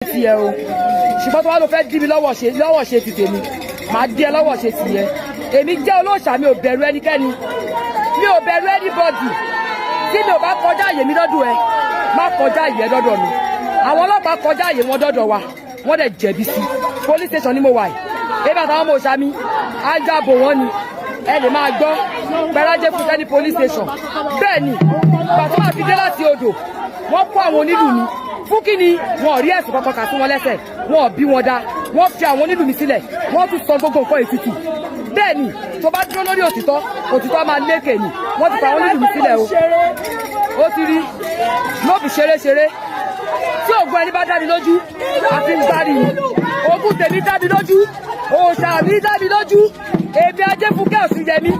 ti ẹ o ṣùgbọ́n tó wá ló fẹ́ dí mi lọ́wọ́ ṣe ti tèmi màá dí ẹ lọ́wọ́ ṣe ti yẹ èmi jẹ́ olóòṣà mi ò bẹ̀rù ẹnikẹ́ni mi ò bẹ̀rù anybody tí mi ò bá kọjá àyè mi lọ́dọ̀ ẹ má kọjá àyè ẹ lọ́dọ̀ mi àwọn ọlọ́pàá kọjá àyè wọn dọ́dọ̀ wa wọ́n dẹ̀ jẹ̀bi sí police station ni mo wà yìí ebi àtàwọn ọmọ òṣà mi á jábọ̀ wọn ni ẹ lè máa gbọ́ gbẹ́rájẹ́ fún sẹ́ni police station bẹ́ẹ̀ ni pàtó máa fi dé láti odò wọ́n kó àwọn onílù mi fún kí ni wọn ò rí ẹ̀sùn kankan kà sí wọn lẹ́sẹ̀ wọn ò bí wọn dá wọ́n fi àwọn onílù mi sílẹ̀ wọ́n tún sọ gbogbo nǹkan ètùtù bẹ́ẹ̀ ni tó bá dúró lórí òtítọ́ máa lékè ni wọ́n ti fa àwọn onílù mi sílẹ̀ o ó ti rí lóbi ṣeré tí ògùn ẹni bá dá mi lójú àti ń gbárí ni ògùn tèmi dá mi lójú òòṣà mi dá mi lójú èmi ajé fúnkẹ́ òsì yẹ mi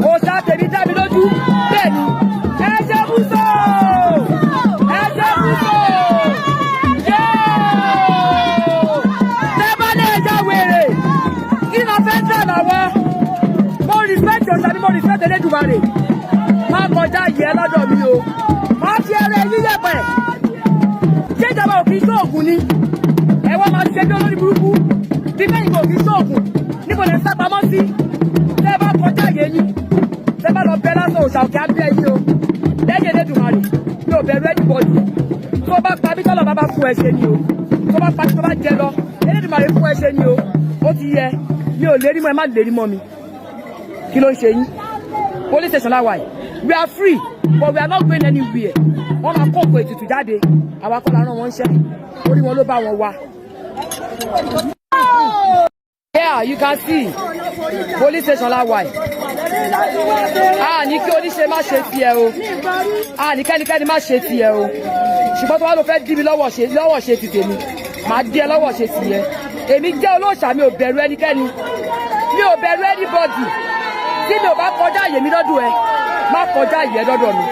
òòṣà tèmi dá mi lójú bẹ́ẹ̀ ni ẹ jẹ́ bùsọ̀ ẹ jẹ́ bùsọ̀ tẹ́bálẹ̀ ẹja wèrè kí ló fẹ́ tẹ̀ lọ́wọ́ mo respect òòṣà mi mo respect Elédùmarè má kọjá yẹ lọ́dọ̀ mi o má fi ẹrẹ yíyẹ̀pẹ̀ ṣé ìjọba ò kì í ṣóògùn ni ẹ wọ́n máa ṣe bí olórí burúkú bí mẹ́yìn kò kì í ṣóògùn níbo lè sá pamọ́ sí tẹ́ bá kọjá yé yín tẹ́ bá lọ bẹ lásán òòṣà òkè abẹ́ yín o lẹ́yìn Elédùmarè mi ò bẹ̀rù anybody tó bá pa bí tọ́lọ̀ bá fún ẹ ṣe ni o tó bá pa bí tó bá jẹ lọ Elédùmarè fún ẹ ṣe ni o ó ti yẹ mi ò lérí mọ́ ẹ má lérí mọ́ mi kí ló ń ṣe yín police station láwa yìí we are free but we are not going anywhere wọ́n máa kó òkú ètùtù jáde àwa kọ́ la rán wọn ṣẹ́ orí wọn ló bá wọn wá. Yeah, you can see police station láwa yìí ní kí oníṣe má ṣe tiẹ̀ o ní kẹ́nikẹ́ni má ṣe tiẹ̀ o ṣùgbọ́n tó wá ló fẹ́ dí mi lọ́wọ́ ṣe ti tèmi màá dí ẹ lọ́wọ́ ṣe ti yẹ èmi jẹ́ olóòṣà mi ò bẹ̀rù ẹnikẹ́ni mi ò bẹ̀rù anybody tí mi ò bá kọjá àyè mi lọ́dọ̀ ẹ má kọjá àyè ẹ lọ́dọ̀ mi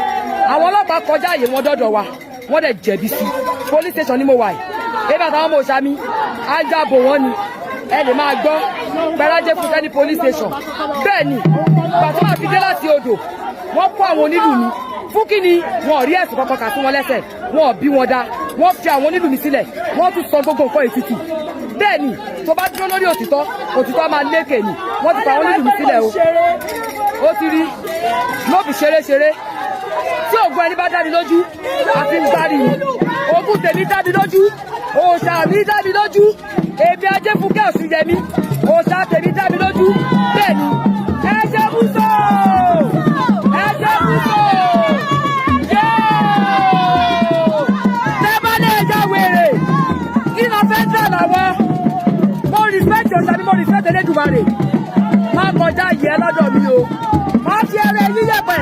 àwọn ọlọ́pàá kọjá àyè wọn dọ́dọ̀ wa wọ́n dẹ̀ jẹ̀bi sí police station ni mo wà yìí ebi àtàwọn ọmọ òṣà mi á jábọ̀ wọn ni ẹ lè máa gbọ́ gbẹ́rájẹ́ fún sẹ́ni police station bẹ́ẹ̀ ni pàtó máa fi dé láti odò wọ́n kó àwọn onílù mi fún kí ni wọn ò rí ẹ̀sùn kankan kà sí wọn lẹ́sẹ̀ wọn ò bí wọn dá wọ́n fi àwọn onílù mi sílẹ̀ wọ́n tún sọ gbogbo nǹkan ètùtù bẹ́ẹ̀ ni tó bá dúró lórí òtítọ́ máa lékè ni wọ́n ti fa àwọn onílù mi sílẹ̀ o ó ti rí lóbi ṣeré tí ògùn ẹni bá dá mi lójú àti ń gbárí ni ògùn tèmi dá mi lójú òòṣà mi dá mi lójú èmi ajé fúnkẹ́ òsì yẹ mi òòṣà tèmi dá mi lójú bẹ́ẹ̀ ni ẹ jẹ́ bùsọ̀ ẹ jẹ́ bùsọ̀ tẹ́bálẹ̀ ẹja wèrè kí ló fẹ́ tẹ̀ lọ́wọ́ mo respect òòṣà mi mo respect Elédùmarè má kọjá yẹ lọ́dọ̀ mi o má fi ẹrẹ yíyẹ̀pẹ̀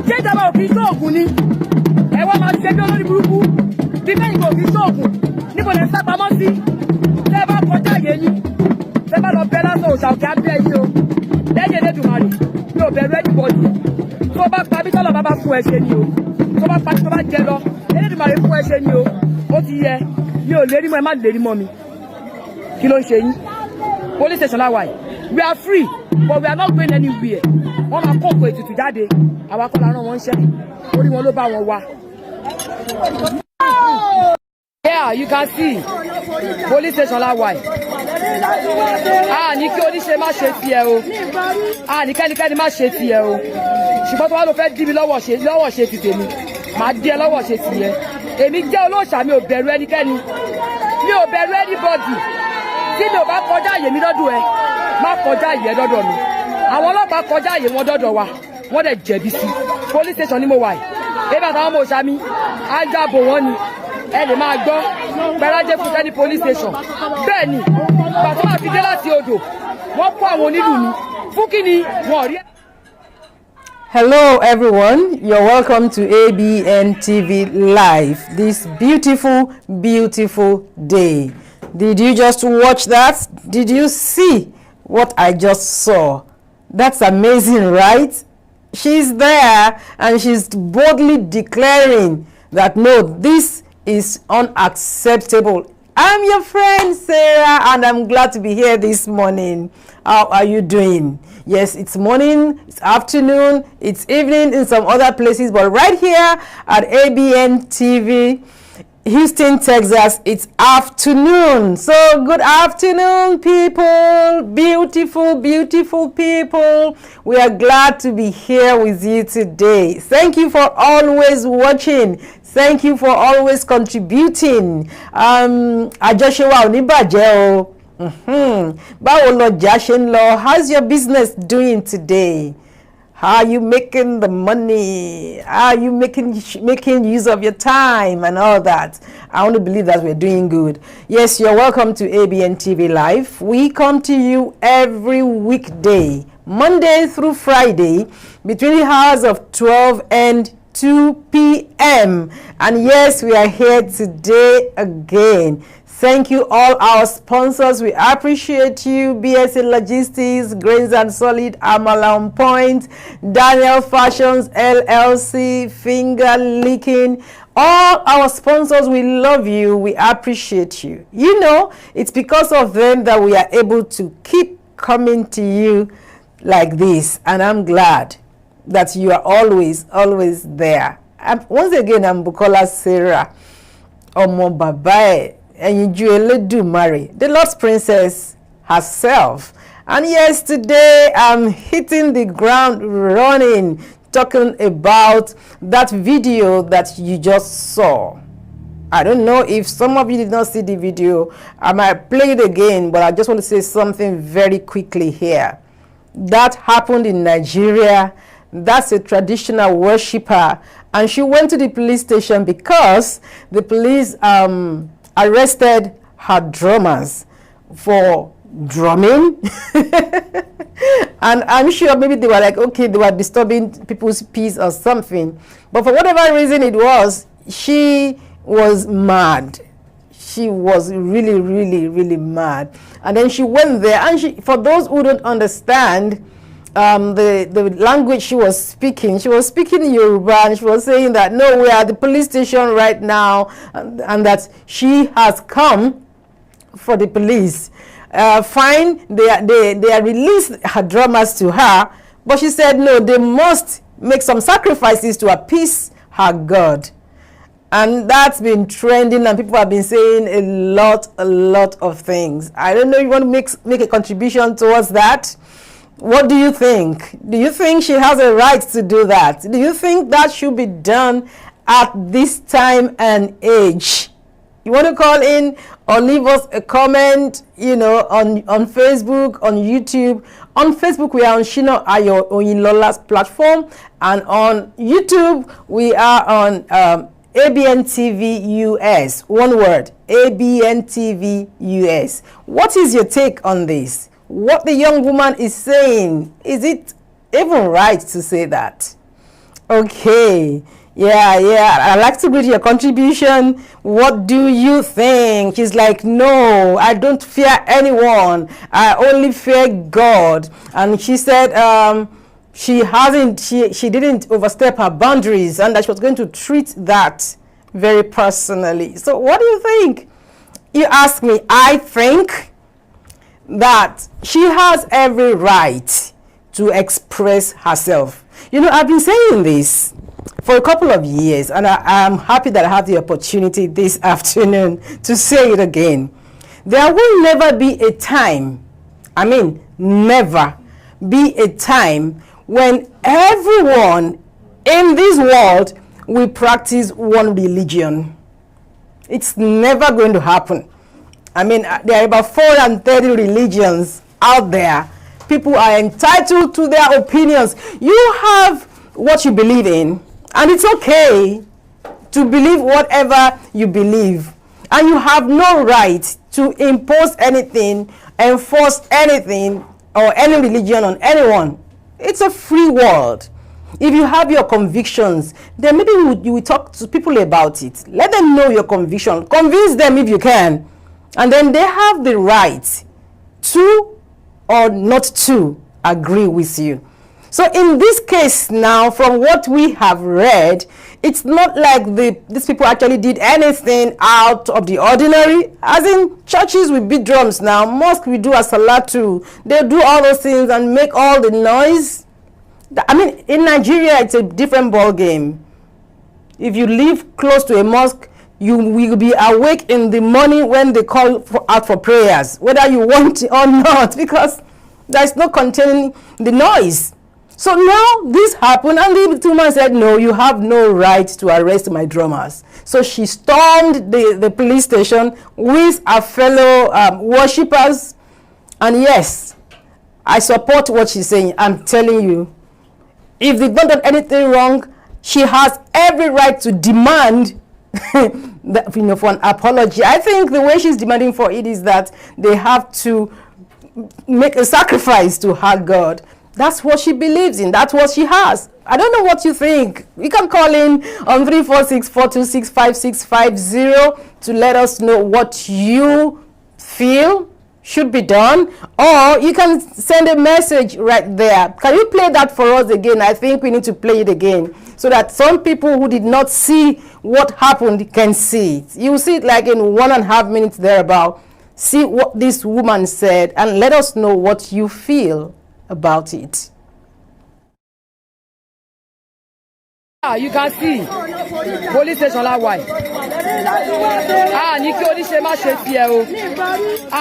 ṣé ìjọba ò kì í ṣóògùn ni ẹ wọ́n máa ṣe bí olórí burúkú bí mẹ́yìn kò kì í ṣóògùn níbo lè sá pamọ́ sí tẹ́ bá kọjá yé yín tẹ́ bá lọ bẹ lásán òòṣà òkè abẹ́ yín o lẹ́yìn Elédùmarè mi ò bẹ̀rù anybody tó bá pa bí tọ́lọ̀ bá fún ẹ ṣe ni o tó bá pa bí tó bá jẹ lọ Elédùmarè fún ẹ ṣe ni o ó ti yẹ mi ò lérí mọ́ ẹ má lérí mọ́ mi kí ló ń ṣe yín police station láwa yìí we are free but we are not going anywhere wọ́n máa kó òkú ètùtù jáde àwa kọ́ la rán wọn ṣẹ́ orí wọn ló bá wọn wá. Yeah, you can see police station láwa yìí ní kí oníṣe má ṣe tiẹ̀ o ní kẹ́nikẹ́ni má ṣe tiẹ̀ o ṣùgbọ́n tó wá ló fẹ́ dí mi lọ́wọ́ ṣe ti tèmi màá dí ẹ lọ́wọ́ ṣe ti yẹ èmi jẹ́ olóòṣà mi ò bẹ̀rù ẹnikẹ́ni mi ò bẹ̀rù anybody tí mi ò bá kọjá àyè mi lọ́dọ̀ ẹ má kọjá àyè ẹ lọ́dọ̀ mi àwọn ọlọ́pàá kọjá àyè wọn dọ́dọ̀ wa wọ́n dẹ̀ jẹ̀bi sí police station ni mo wà yìí ebi àtàwọn ọmọ òṣà mi á jábọ̀ wọn ni ẹ lè máa gbọ́ gbẹ́rájẹ́ fún sẹ́ni police station bẹ́ẹ̀ ni pàtó máa fi dé láti odò wọ́n kó àwọn onílù mi fún kí ni wọn ò rí. Hello everyone, you're welcome to Abntv Live this beautiful day. Did you just watch that? Did you see what I just saw? That's amazing, right? She's there and she's boldly declaring that no, this is unacceptable. I'm your friend Sarah and I'm glad to be here this morning. How are you doing? Yes, it's morning, it's afternoon, it's evening in some other places, but right here at Abntv Houston, Texas, it's afternoon. So good afternoon, people. Beautiful, beautiful people. We are glad to be here with you today. Thank you for always watching. Thank you for always contributing. Àjọṣe wa ò ní bàjẹ́ o. Báwo lọjà ṣe ń lọ? How's your business doing today? How are you making the money? How are you making use of your time and all that? I only believe that we're doing good. Yes, you're welcome to Abntv Live. We come to you every weekday, Monday through Friday, between the hours of 12 and 2 p.m. And yes, we are here today again. Thank you, all our sponsors. We appreciate you. BSA Logistics, Grains and Solid, Amala on Point, Daniel Fashions, LLC, Finger Licking. All our sponsors, we love you. We appreciate you. You know, it's because of them that we are able to keep coming to you like this. And I'm glad that you are always there. Once again, I'm Bukola Sarah Omo Babae. And the Lord's Princess herself. And yes, today I'm hitting the ground running, talking about that video that you just saw. I don't know if some of you did not see the video. I might play it again, but I just want to say something very quickly here. That happened in Nigeria. That's a traditional worshiper. And she went to the police station because the police arrested her drummers for drumming. And I'm sure maybe they were like, okay, they were disturbing people's peace or something. But for whatever reason it was, she was mad. She was really mad. And then she went there, and for those who don't understand the language she was speaking Yoruba, and she was saying that no, we are at the police station right now, and that she has come for the police. Fine, they released her drummers to her, but she said no, they must make some sacrifices to appease her God. And that's been trending, and people have been saying a lot of things. I don't know if you want to make a contribution towards that. What do you think? Do you think she has a right to do that? Do you think that should be done at this time and age? You want to call in or leave us a comment, you know, on Facebook, on YouTube. On Facebook, we are on SHINA OYINLOLA's platform. And on YouTube, we are on Abntv US. One word, Abntv US. What is your take on this? What the young woman is saying, is it even right to say that? Okay, yeah, I'd like to read your contribution. What do you think? She's like, no, I don't fear anyone. I only fear God. And she said she didn't overstep her boundaries, and that she was going to treat that very personally. So what do you think? You ask me. I think that she has every right to express herself. You know, I've been saying this for a couple of years, and I'm happy that I have the opportunity this afternoon to say it again. There will never be a time, never be a time when everyone in this world will practice one religion. It's never going to happen. There are about 430 religions out there. People are entitled to their opinions. You have what you believe in, and it's okay to believe whatever you believe. And you have no right to impose anything, enforce anything, or any religion on anyone. It's a free world. If you have your convictions, then maybe you will talk to people about it. Let them know your conviction. Convince them if you can. And then they have the right to or not to agree with you. So in this case now, from what we have read, it's not like these people actually did anything out of the ordinary. As in churches, we beat drums now. Mosque, we do a salatu. They do all those things and make all the noise. In Nigeria, it's a different ball game. If you live close to a mosque, you will be awake in the morning when they call out for prayers, whether you want it or not, because there's no containing the noise. So now this happened, and the woman said, no, you have no right to arrest my drummers. So she stormed the police station with her fellow worshippers. And yes, I support what she's saying. I'm telling you, if they've not done anything wrong, she has every right to demand that, for an apology. I think the way she's demanding for it is that they have to make a sacrifice to her God. That's what she believes in. That's what she has. I don't know what you think. You can call in on 346-426-5650 to let us know what you feel should be done, or you can send a message right there. Can you play that for us again? I think we need to play it again so that some people who did not see what happened can see it. You see it like in 1.5 minutes thereabout. See what this woman said and let us know what you feel about it. You can see police station la why. Ní kí oníṣe má ṣe tiẹ̀ o.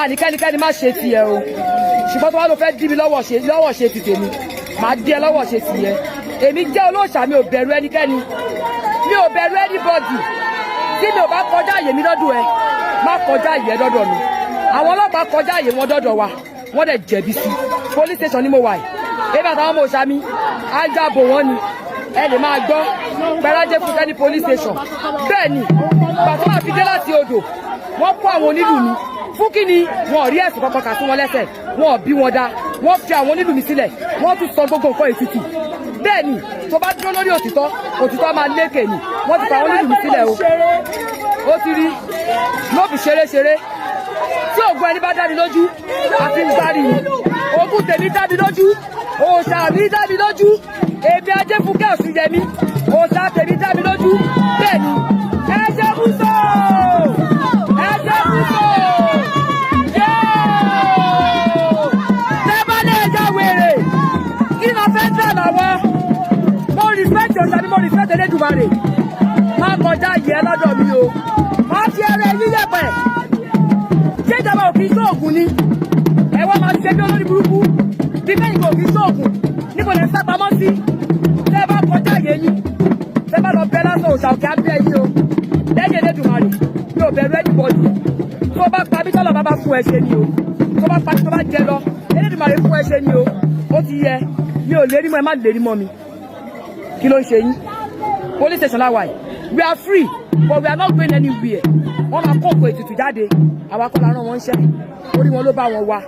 Ní kẹ́nikẹ́ni má ṣe tiẹ̀ o. Ṣùgbọ́n tó wá lọ fẹ́ dí mi lọ́wọ́ ṣe ti tèmi. Màá dí ẹ lọ́wọ́ ṣe ti yẹ. Èmi jẹ́ olóòṣà, mi ò bẹ̀rù ẹnikẹ́ni. Mi ò bẹ̀rù anybody. Tí mi ò bá kọjá àyè mi lọ́dọ̀ ẹ, má kọjá àyè ẹ lọ́dọ̀ mi. Àwọn ọlọ́pàá kọjá àyè wọn dọ́dọ̀ wa. Wọ́n dẹ̀ jẹ̀bi sí. Police station ni mo wà yìí. Ebi àtàwọn ọmọ òṣà mi, á jábọ̀ wọ́n ni. Ẹ lè máa gbọ́ gbẹ́rájẹ́ fún tẹ́ni police station. Bẹ́ẹ̀ ni, bàtọ́ máa fi dé láti odò, wọ́n kó àwọn onílù mi. Fún kí ni wọn ò rí ẹ̀sùn kankan kà sí wọn lẹ́sẹ̀, wọn ò bí wọn dá, wọ́n fi àwọn onílù mi sílẹ̀, wọ́n tún sọ gbogbo nǹkan ètùtù. Bẹ́ẹ̀ ni, tó bá dúró lórí òtítọ́ máa lékè ni, wọ́n ti fa àwọn onílù mi sílẹ̀ o. Ó ti rí, ló fi ṣeré. Tí ògùn ẹni bá dá mi lójú, àfi ń gbárí ni. Ògùn tèmi dá mi lójú, òòṣà mi dá mi lójú. Èmi ajé fún kẹ́ọ̀sì yẹmi, òòṣà tèmi dá mi lójú. Bẹ́ẹ̀ ni, ẹ̀jẹ̀ bùsọ̀! Ẹ̀jẹ̀ bùsọ̀! Tẹ́bálẹ̀ ẹja wèrè! Kí ni a fẹ́ dà lọ́wọ́? Mo respect òòṣà mi, mo respect Elédùmarè. Má kọjá yẹ lọ́dọ̀ mi o. Má fi ẹrẹ yíyẹ̀pẹ̀. Ṣé ìjọba ò fi sóògùn ni? Ẹ wá máa ṣe bí olórí burúkú. Bí kẹ́yìn kò fi sóògùn. Níbo lè sá pamọ́ sí? Tẹ́ bá kọjá yé yín. Tẹ́ bá lọ bẹ́ lásán òòṣà òkè abẹ́ yín o. Lẹ́yìn Elédùmarè, mi ò bẹ̀rù anybody. Tó bá pa bí tọ́lọ̀ bá fún ẹ ṣe ni o. Tó bá pa bí tó bá jẹ lọ, Elédùmarè fún ẹ ṣe ni o. Ó ti yẹ, mi ò lérí mọ́ ẹ má lérí mọ́ mi. Kí ló ń ṣe yín? Police station láwa yìí. We are free, but we are not going anywhere. Wọ́n máa kókò ètùtù jáde. Àwa kọ́ la rán wọn ṣẹ́. Orí wọn ló bá wọn wá.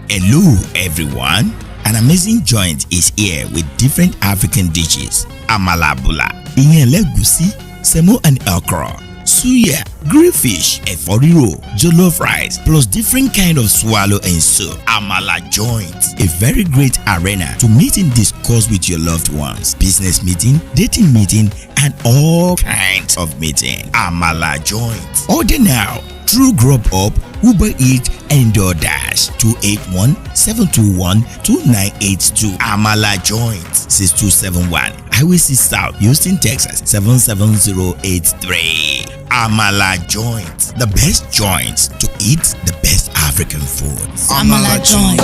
Hello everyone, an amazing joint is here with different African dishes. Amala bula, ìyẹn ẹlẹ́gùṣí, semo and okra, suya, grilled fish, ẹ̀fọ́ rírò, jollof rice, plus different kind of swallow and soup. Amala joint, a very great arena to meet and discuss with your loved ones, business meeting, dating meeting, and all kinds of meeting. Amala joint. Order now through Grubhub, Uber Eats, and DoorDash. 281-721-2982. Amala joint. 6271 Highway 6 South, Houston, Texas 77083. Amala joint. The best joints to eat the best African food. Amala joint.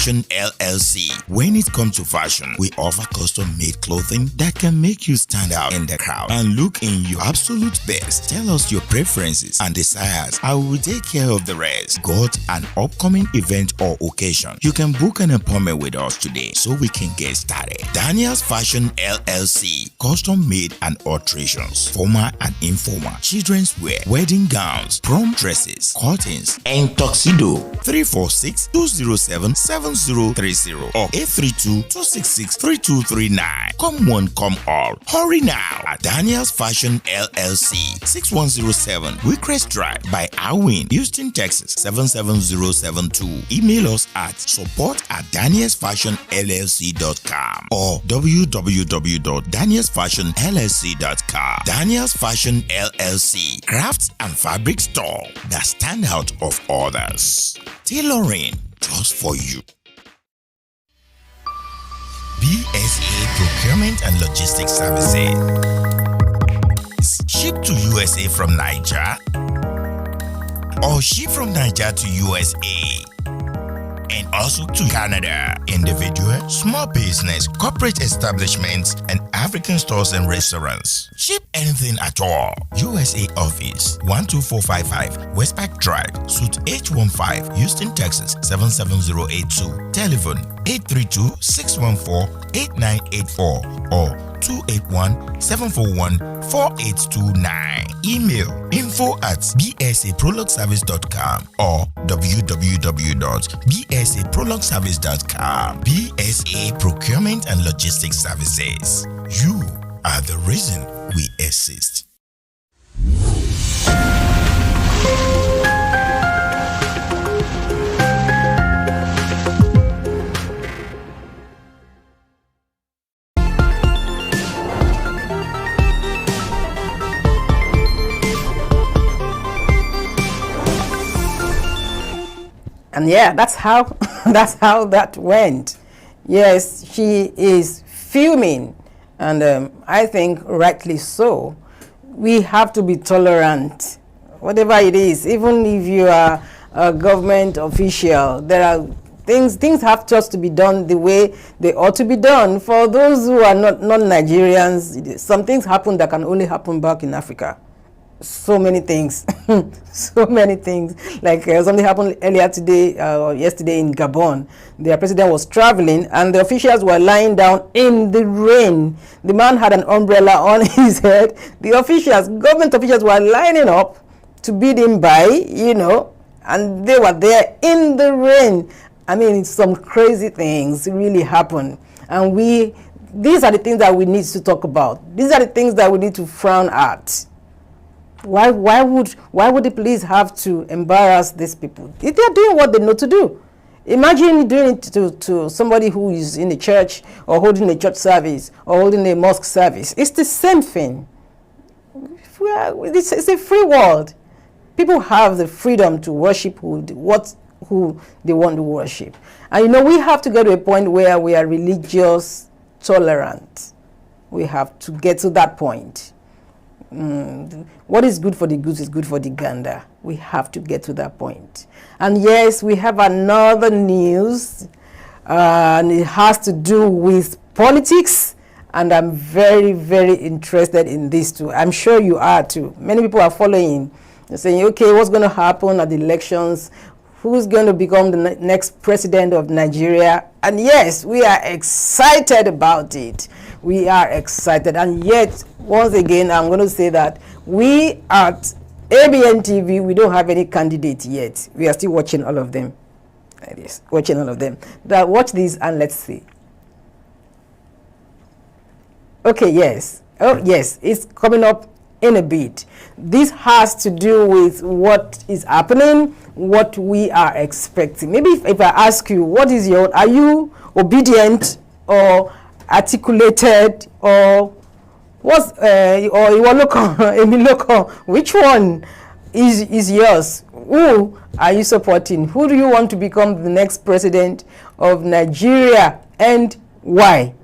Fashion LLC. When it comes to fashion, we offer custom-made clothing that can make you stand out in the crowd and look in your absolute best. Tell us your preferences and desires. I will take care of the rest. Got an upcoming event or occasion? You can book an appointment with us today so we can get started. Daniel's Fashion LLC. Custom-made and alterations, formal and informal, children's wear, wedding gowns, prom dresses, curtains, and tuxedo. 346-207-7030 or 832-266-3239. Come one, come all. Hurry now at Daniel's Fashion LLC, 6107 Wickrest Drive by Awin, Houston, Texas 77072. Email us at support@danielsfashionllc.com or www.danielsfashionllc.com. Daniel's Fashion LLC, crafts and fabric store that stand out of others. Tailoring just for you. BSA Procurement and Logistics Services. Ship to USA from Niger or ship from Niger to USA and also to Canada. Individual, small business, corporate establishments, and African stores and restaurants. Ship anything at all. USA office 12455 Westpac Drive, Suite H15, Houston, Texas 77082. Telephone 832-614-8984 or 281-741-4829. Email info@bsaprologservice.com or www.bsaprologservice.com. BSA Procurement and Logistics Services. You are the reason we exist. And yeah, that's how that went. Yes, she is fuming, and I think rightly so. We have to be tolerant, whatever it is. Even if you are a government official, there are things have just to be done the way they ought to be done. For those who are not Nigerians, some things happen that can only happen back in Africa. So many things, so many things. Like something happened earlier today or yesterday in Gabon. Their president was traveling and the officials were lying down in the rain. The man had an umbrella on his head. The officials, government officials, were lining up to bid him by, and they were there in the rain. I mean, some crazy things really happen. And these are the things that we need to talk about. These are the things that we need to frown at. Why would the police have to embarrass these people? If they're doing what they know to do. Imagine doing it to somebody who is in a church or holding a church service or holding a mosque service. It's the same thing. It's a free world. People have the freedom to worship who they want to worship. And we have to get to a point where we are religious tolerant. We have to get to that point. What is good for the goose is good for the gander. We have to get to that point. And yes, we have another news, and it has to do with politics. And I'm very, very interested in this too. I'm sure you are too. Many people are following. They're saying, okay, what's going to happen at the elections? Who's going to become the next president of Nigeria? And yes, we are excited about it. We are excited. And yet, once again, I'm going to say that we at Abntv, we don't have any candidate yet. We are still watching all of them. Yes, watching all of them. Now, watch this and let's see. Okay, yes. Oh, yes, it's coming up in a bit. This has to do with what is happening, what we are expecting. Maybe if I ask you, are you obedient or articulated or which one is yours? Who are you supporting? Who do you want to become the next president of Nigeria and why?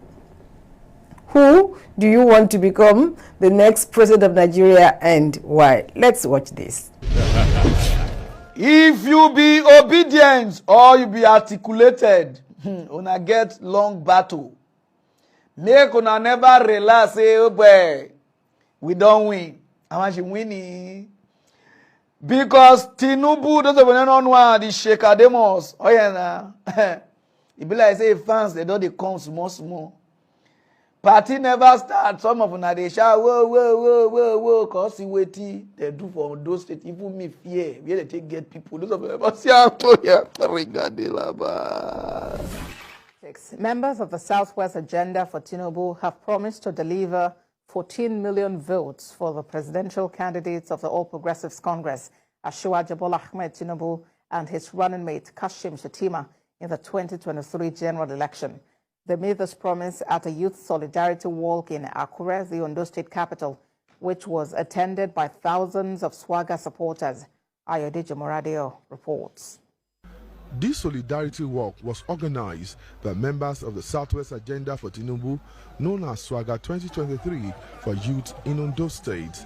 Who do you want to become the next president of Nigeria and why? Let's watch this. If you be obedient or you be articulated, una get long battle. Make una never relax, say, oh boy, we don't win. How much winning? Because Tinubu doesn't know one the Shaker demos. Oh yeah, nah. It be like say fans they don't they come small. Party never start. Some of them they shout whoa. Cause see wetin they do for those states. Even me fear where they take get people. Those of them never see how Members of the Southwest Agenda for Tinubu have promised to deliver 14 million votes for the presidential candidates of the All Progressives Congress, Asiwaju Bola Ahmed Tinubu and his running mate Kashim Shettima in the 2023 general election. They made this promise at a youth solidarity walk in Akure, the Ondo State capital, which was attended by thousands of Swagger supporters. Ayodeji Moradio reports. This solidarity walk was organized by members of the Southwest Agenda for Tinubu, known as Swagger 2023 for youth in Ondo State.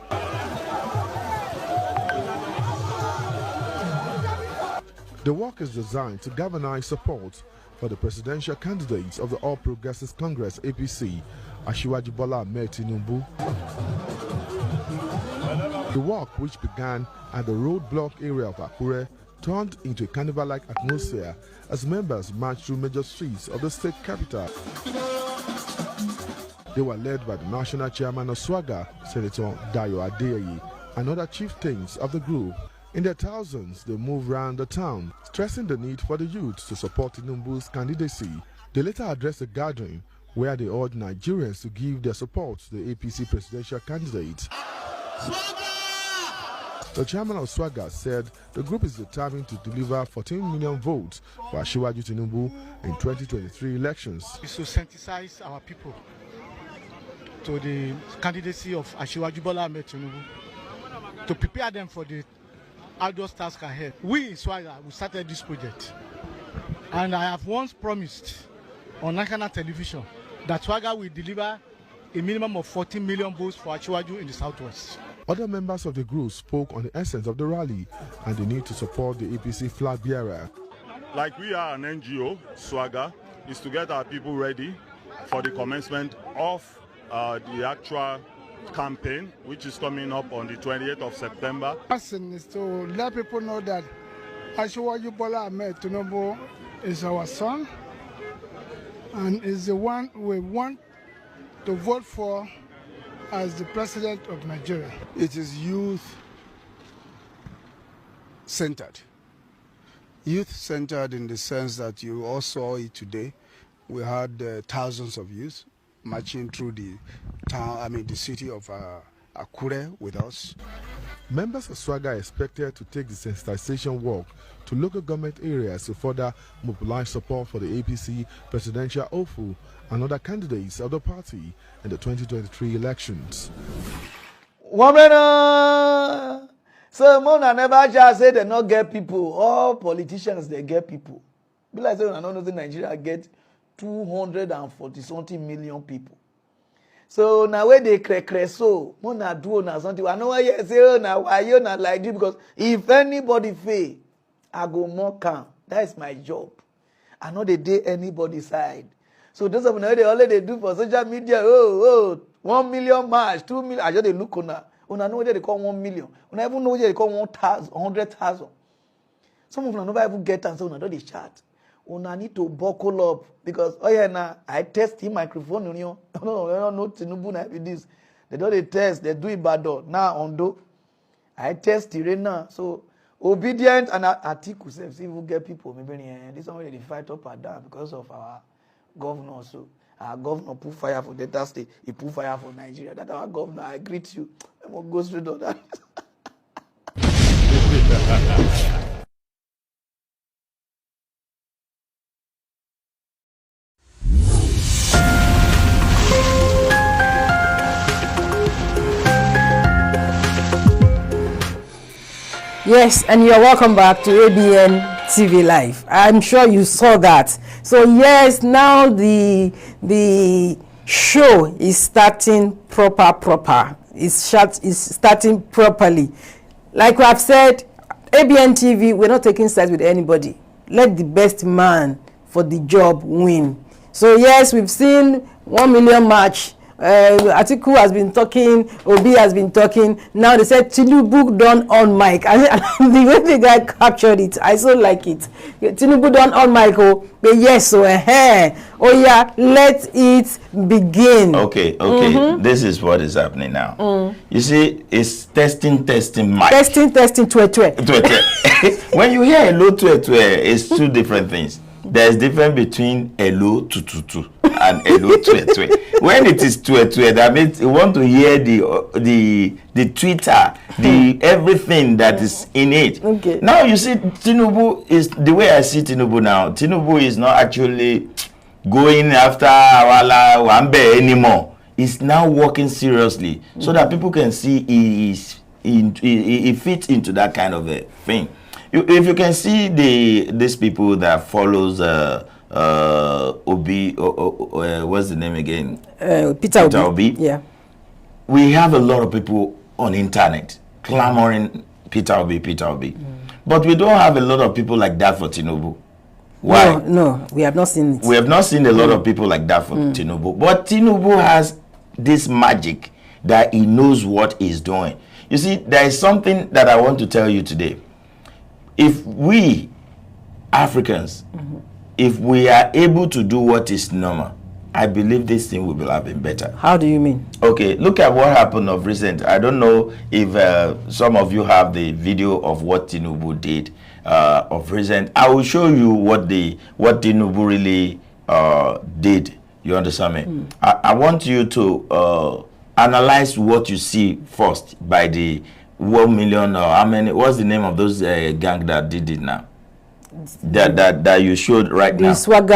The walk is designed to galvanize support for the presidential candidates of the All Progressives Congress APC, Asiwaju Bola Ahmed Tinubu. The walk, which began at the roadblock area of Akure, turned into a carnival-like atmosphere as members marched through major streets of the state capital. They were led by the national chairman of Swagger, Senator Dayo Adeyeye, and other chieftains of the group. In their thousands, they moved around the town, stressing the need for the youth to support Tinubu's candidacy. They later addressed a gathering where they urged Nigerians to give their support to the APC presidential candidate. The chairman of Swagger said the group is determined to deliver 14 million votes for Asiwaju Tinubu in 2023 elections. Is to sensitize our people to the candidacy of Asiwaju Bola Ahmed Tinubu, to prepare them for the arduous task ahead. We in Swagger, we started this project, and I have once promised on national television that Swagger will deliver a minimum of 14 million votes for Asiwaju in the Southwest. Other members of the group spoke on the essence of the rally and the need to support the APC flag bearer. Like we are an NGO, Swagger, is to get our people ready for the commencement of the actual campaign, which is coming up on the 28th of September. Person is to let people know that Asiwaju Bola Ahmed Tinubu is our son and is the one we want to vote for as the president of Nigeria. It is youth-centered. Youth-centered in the sense that you all saw it today. We had thousands of youth marching through the town, the city of Akure with us. Members of Swagger are expected to take the sensitization walk to local government areas to further mobilize support for the APC presidential hopeful and other candidates of the party in the 2023 elections. So Mona never just say they not get people. All politicians they get people. Be like saying I don't know the Nigeria get 240-something million people. So now where they crack so Mona do na something. I know why you say oh now why you not like this, because if anybody fail, I go more calm. That is my job. I know they did anybody's side. So those of them they already do for social media. 1 million march, 2 million. I just they look on una know what they call 1 million. Una even know what they call 1,000, 100,000. Some of them never even get answer. Una don't they chat. Una need to buckle up because I test the microphone. No, Tinubu na be this. They don't they test. They do it bad now Ondo. I test the now. So obedient and Atiku self. See if we get people. Maybe this one they fight up and down because of our governor. So our governor put fire for Delta State. He put fire for Nigeria. That our governor. I greet you. I'm gonna go straight on that. Yes, and you're welcome back to ABN TV Live. I'm sure you saw that. So yes, now the show is starting proper. It's starting properly. Like we have said, ABN TV, we're not taking sides with anybody. Let the best man for for the job win. So yes, we've seen 1 million march. Atiku has been talking, Obi has been talking. Now they said Tinubu done on mic. And the way the guy captured it, I so like it. Tinubu done on mic. Oh, but yes, so oh yeah, let it begin. Okay. This is what is happening now. You see, it's testing mic. Testing, twe. When you hear hello twe, it's two different things. There's difference between hello to and hello twe. When it is twe, that means you want to hear the Twitter, the everything that is in it. Okay. Now you see, Tinubu is the way I see Tinubu now. Tinubu is not actually going after Awala Wambe anymore. He's now working seriously so that people can see he fits into that kind of a thing. If you can see these people that follows Obi, what's the name again? Peter Obi. Yeah. We have a lot of people on internet clamoring Peter Obi. But we don't have a lot of people like that for Tinubu. Why? No, we have not seen it. We have not seen a lot of people like that for Tinubu. But Tinubu has this magic that he knows what he's doing. You see, there is something that I want to tell you today. If we Africans, if we are able to do what is normal, I believe this thing will have been better. How do you mean? Okay, look at what happened of recent. I don't know if some of you have the video of what Tinubu did of recent. I will show you what Tinubu really did. You understand me? I want you to analyze what you see first by the 1 million or how many, what's the name of those gang that did it now? That you showed right now. The swagger.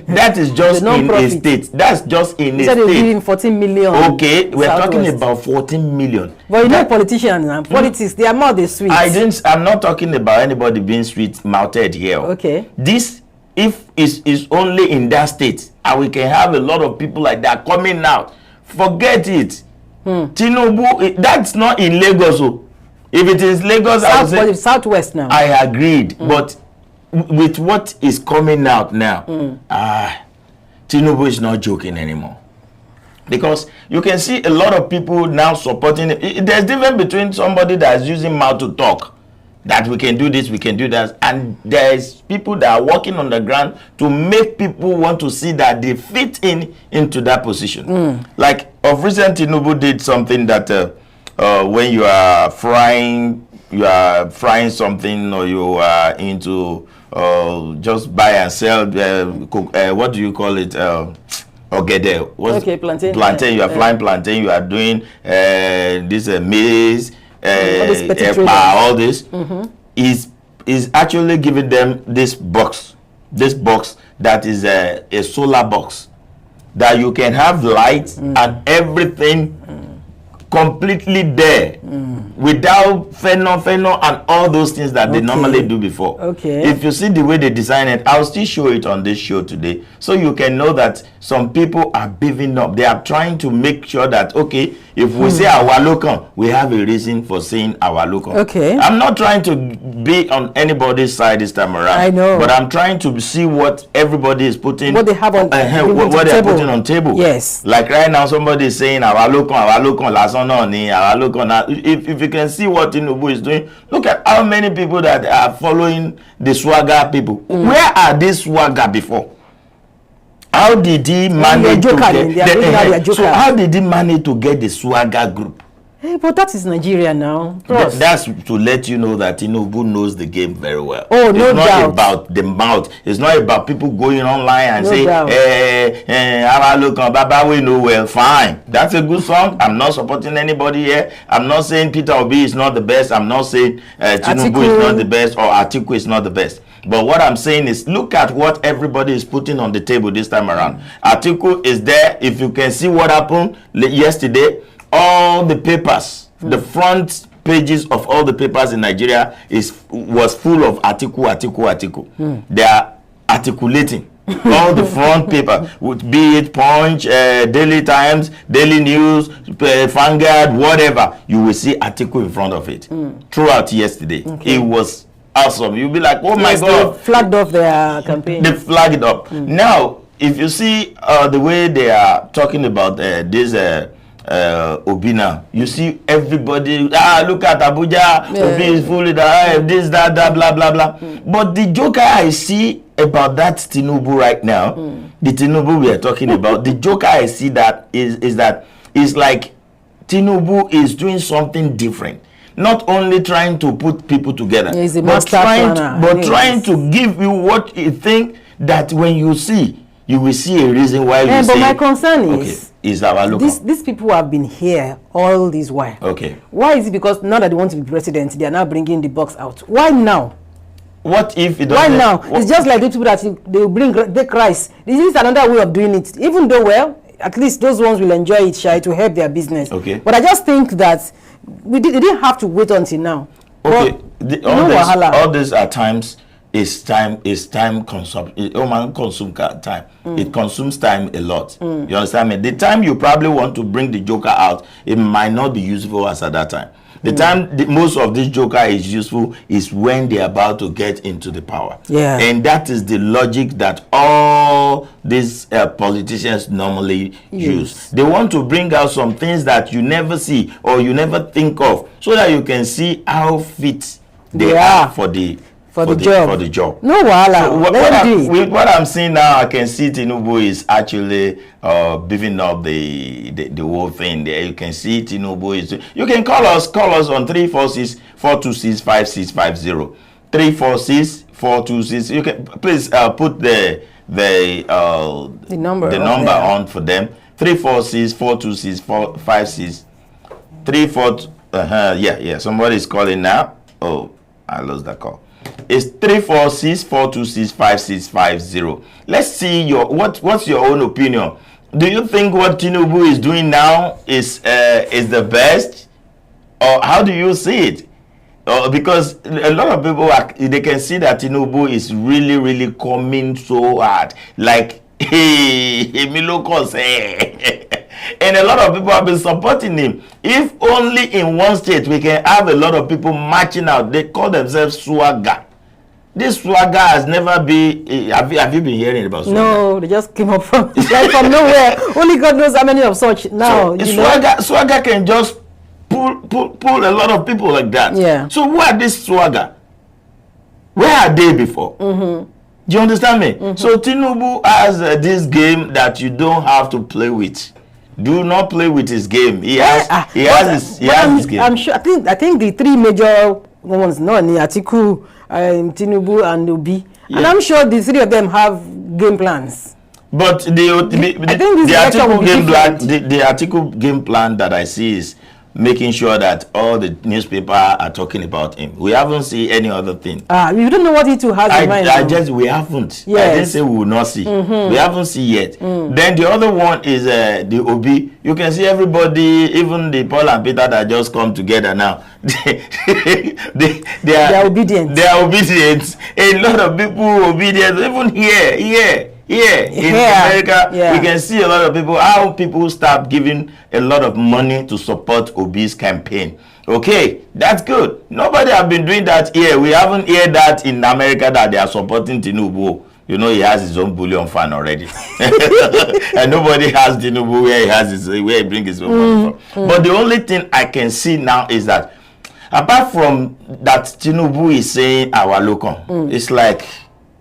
That is just in a state. That's just in a state. They're giving 14 million. Okay, we're talking about 14 million. But you know politicians and politics, they are more the sweet. I'm not talking about anybody being sweet-mouthed here. Okay. This, if is only in that state, and we can have a lot of people like that coming out, forget it. Tinubu, that's not in Lagos. If it is Lagos, I would say Southwest now. I agreed, but with what is coming out now, Tinubu is not joking anymore. Because you can see a lot of people now supporting it. There's difference between somebody that is using mouth to talk, that we can do this, we can do that, and there's people that are working on the ground to make people want to see that they fit into that position. Like of recent, Tinubu did something that when you are frying something, or you are into just buy and sell, what do you call it? Plantain. Plantain. You are flying plantain. You are doing this maize. All this is actually giving them this box that is a solar box that you can have lights and everything completely there without phenol and all those things that they normally do before. Okay. If you see the way they design it, I'll still show it on this show today, so you can know that some people are beefing up. They are trying to make sure that, okay, if we say our local, we have a reason for saying our local. Okay. I'm not trying to be on anybody's side this time around. I know. But I'm trying to see what everybody is putting. What they have on what they're putting on table. Yes. Like right now, somebody is saying our local, last on our local. Now, if you can see what Tinubu is doing, look at how many people that are following the swagger people. Where are these swagger before? How did he manage to get so how did he manage to get the swagger group? Hey, but that is Nigeria now. That's to let you know that Tinubu knows the game very well. Oh, no doubt. It's not about the mouth. It's not about people going online and saying, Baba, we know well. Fine. That's a good song. I'm not supporting anybody here. I'm not saying Peter Obi is not the best. I'm not saying Tinubu is not the best, or Atiku is not the best. But what I'm saying is, look at what everybody is putting on the table this time around. Atiku is there. If you can see what happened yesterday, all the papers, the front pages of all the papers in Nigeria was full of Atiku. They are articulating all the front paper, be it Punch, Daily Times, Daily News, Vanguard, whatever. You will see Atiku in front of it throughout yesterday. It was awesome. You'll be like, oh my Yes, God. they flagged off their campaign. They flagged it up. Now, if you see the way they are talking about this Obina, you see everybody, look at Abuja, Obi is fully this, that, blah, blah, blah. But the joker I see about that Tinubu right now, the Tinubu we are talking about, the joker I see that is that it's like Tinubu is doing something different. Not only trying to put people together, but trying to give you what you think that when you see, you will see a reason why you say. But my concern is our local. These people have been here all this while. Okay. Why is it because now that they want to be president, they are now bringing the box out? Why now? What if it doesn't? Why now? It's just like the people that they will bring the Christ. This is another way of doing it. Even though, well, at least those ones will enjoy it, shy, to help their business. Okay. But I just think that they didn't have to wait until now. Okay. All these are times. Is time consumption. Time. It consumes time a lot. You understand me? The time you probably want to bring the joker out, it might not be useful as at that time. The time most of this joker is useful is when they're about to get into the power. Yeah. And that is the logic that all these politicians normally use. They want to bring out some things that you never see or you never think of, so that you can see how fit they are for the job. No wahala. So what I'm seeing now, I can see Tinubu is actually beefing up the whole thing there. You can see Tinubu is. You can call us on 346-426-5650. 346-426. You can please put the number on for them. 346-426-456. 34. Yeah. Somebody is calling now. Oh, I lost that call. It's 346-426-5650. Let's see what's your own opinion. Do you think what Tinubu is doing now is the best, or how do you see it? Because a lot of people they can see that Tinubu is really, really coming so hard, like and a lot of people have been supporting him. If only in one state we can have a lot of people marching out. They call themselves swagger. This swagger has never been. Have you been hearing about swagger? No, they just came up from nowhere. Only God knows how many of such now. So swagger can just pull a lot of people like that. Yeah. So who are this swagger? Where are they before? Do you understand me? So Tinubu has this game that you don't have to play with. Do not play with his game. He has his game. I'm sure. I think the three major ones, Atiku, Tinubu, and Obi, and I'm sure the three of them have game plans. But the Atiku game plan that I see is making sure that all the newspapers are talking about him. We haven't seen any other thing. We don't know what he too has in mind. We haven't. Yes. I didn't say we will not see. We haven't seen yet. Then the other one is the Obi. You can see everybody, even the Paul and Peter that just come together now. they are obedient. They are obedient. A lot of people obedient. Even here in America, we can see a lot of people, how people start giving a lot of money to support Obi's campaign. Okay, that's good. Nobody have been doing that here. We haven't heard that in America that they are supporting Tinubu. You know, he has his own bullion fund already. And nobody has Tinubu where he brings his own money from. But the only thing I can see now is that, apart from that Tinubu is saying our local, it's like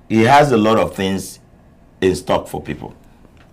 he has a lot of things in stock for people.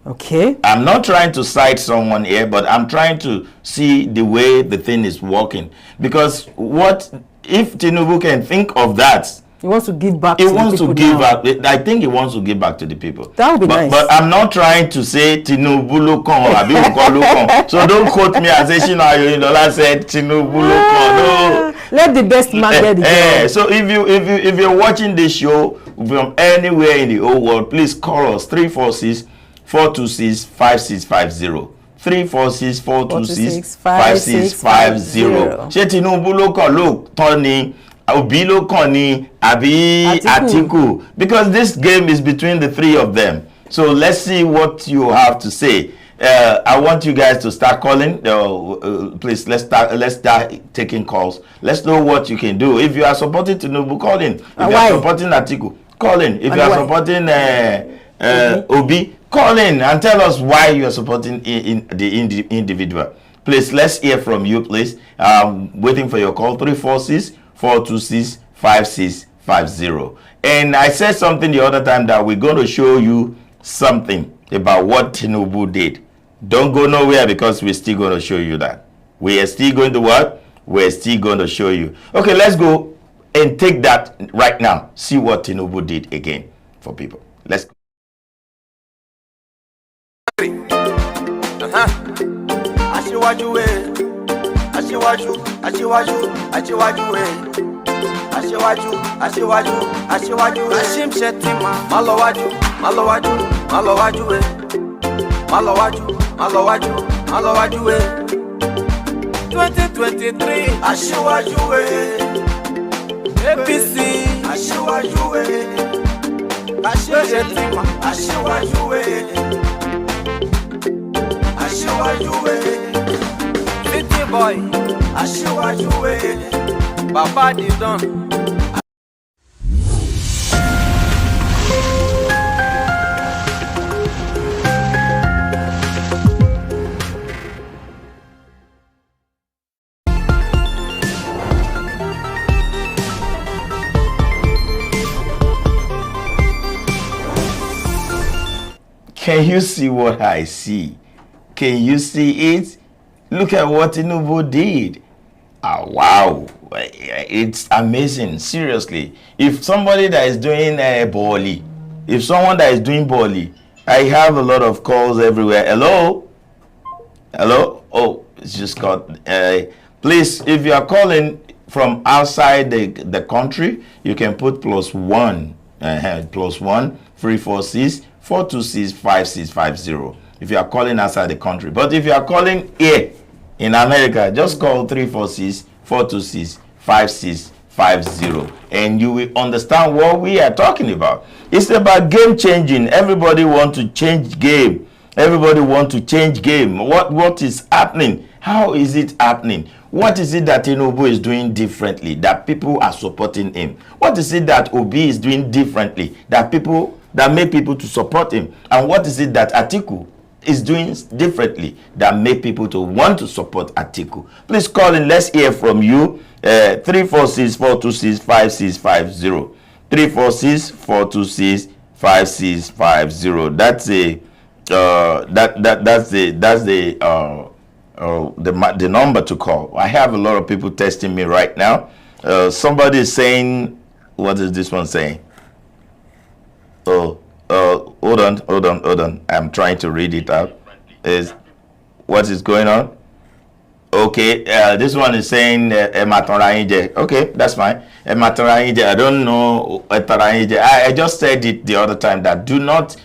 Okay. I'm not trying to cite someone here, but I'm trying to see the way the thing is working. Because what if Tinubu can think of that? He wants to give back. I think he wants to give back to the people. That would be nice. But I'm not trying to say Tinubu Lokon or Abimukon Lokon. So don't quote me and say SHINA OYINLOLA said Tinubu Lokon. No. Let the best man get the job. So if you're watching this show from anywhere in the whole world, please call us 346-426-5650. 346-426-5650. Ṣé Tinubu Lokon ló Tony Obi Lokon ni Abi Atiku? Because this game is between the three of them. So let's see what you have to say. I want you guys to start calling. Please, let's start taking calls. Let's know what you can do. If you are supporting Tinubu, call in. If you are supporting Atiku, call in. If you are supporting Obi, call in and tell us why you are supporting the individual. Please, let's hear from you, please. Waiting for your call. 346-426-5650. And I said something the other time that we're going to show you something about what Tinubu did. Don't go nowhere because we're still going to show you that. We are still going to what? We're still going to show you. Okay, let's go and take that right now. See what Tinubu did again for people. Let's go. Malowaju 2023 Ashiwaju APC Ashiwaju Ashiwaju City boy Ashiwaju Baba Didon. Can you see what I see? Can you see it? Look at what Tinubu did. Wow. It's amazing. Seriously. If somebody that is doing Boli, if someone that is doing Boli, I have a lot of calls everywhere. Hello? Hello? Oh, it's just got... please, if you are calling from outside the country, you can put +1. +1 346 426 5650 if you are calling outside the country. But if you are calling here in America, just call 346 426 5650 and you will understand what we are talking about. It's about game changing. Everybody want to change game. Everybody want to change game. What is happening? How is it happening? What is it that Tinubu is doing differently that people are supporting him? What is it that Obi is doing differently that make people to support him? And what is it that Atiku is doing differently that make people to want to support Atiku? Please call in. Let's hear from you. 346-426-5650. 346-426-5650. That's the number to call. I have a lot of people testing me right now. Somebody is saying, what is this one saying? Hold on. I'm trying to read it out. What is going on? Okay, this one is saying okay, that's fine. I don't know. I just said it the other time that do not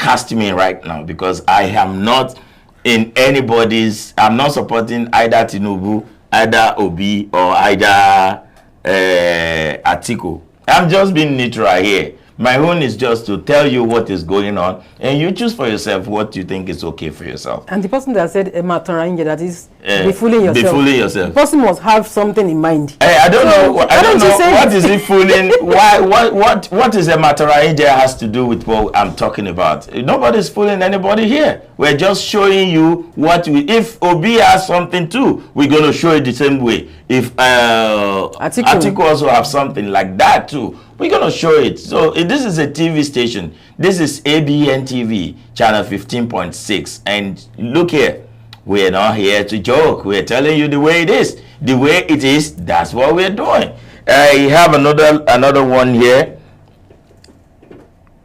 cast me right now because I am not in anybody's. I'm not supporting either Tinubu, either Obi, or either Atiku. I'm just being neutral here. My own is just to tell you what is going on, and you choose for yourself what you think is okay for yourself. And the person that said that is be fooling yourself. Be fooling yourself. The person must have something in mind. I don't know. I don't know what is it fooling. Why? What is a Matarainja has to do with what I'm talking about? Nobody's fooling anybody here. We're just showing you what we. If Obi has something too, we're gonna show it the same way. If Atiku also have something like that too, we're going to show it. So this is a TV station. This is Abntv, channel 15.6. And look here. We're not here to joke. We're telling you the way it is. The way it is, that's what we're doing. I have another one here.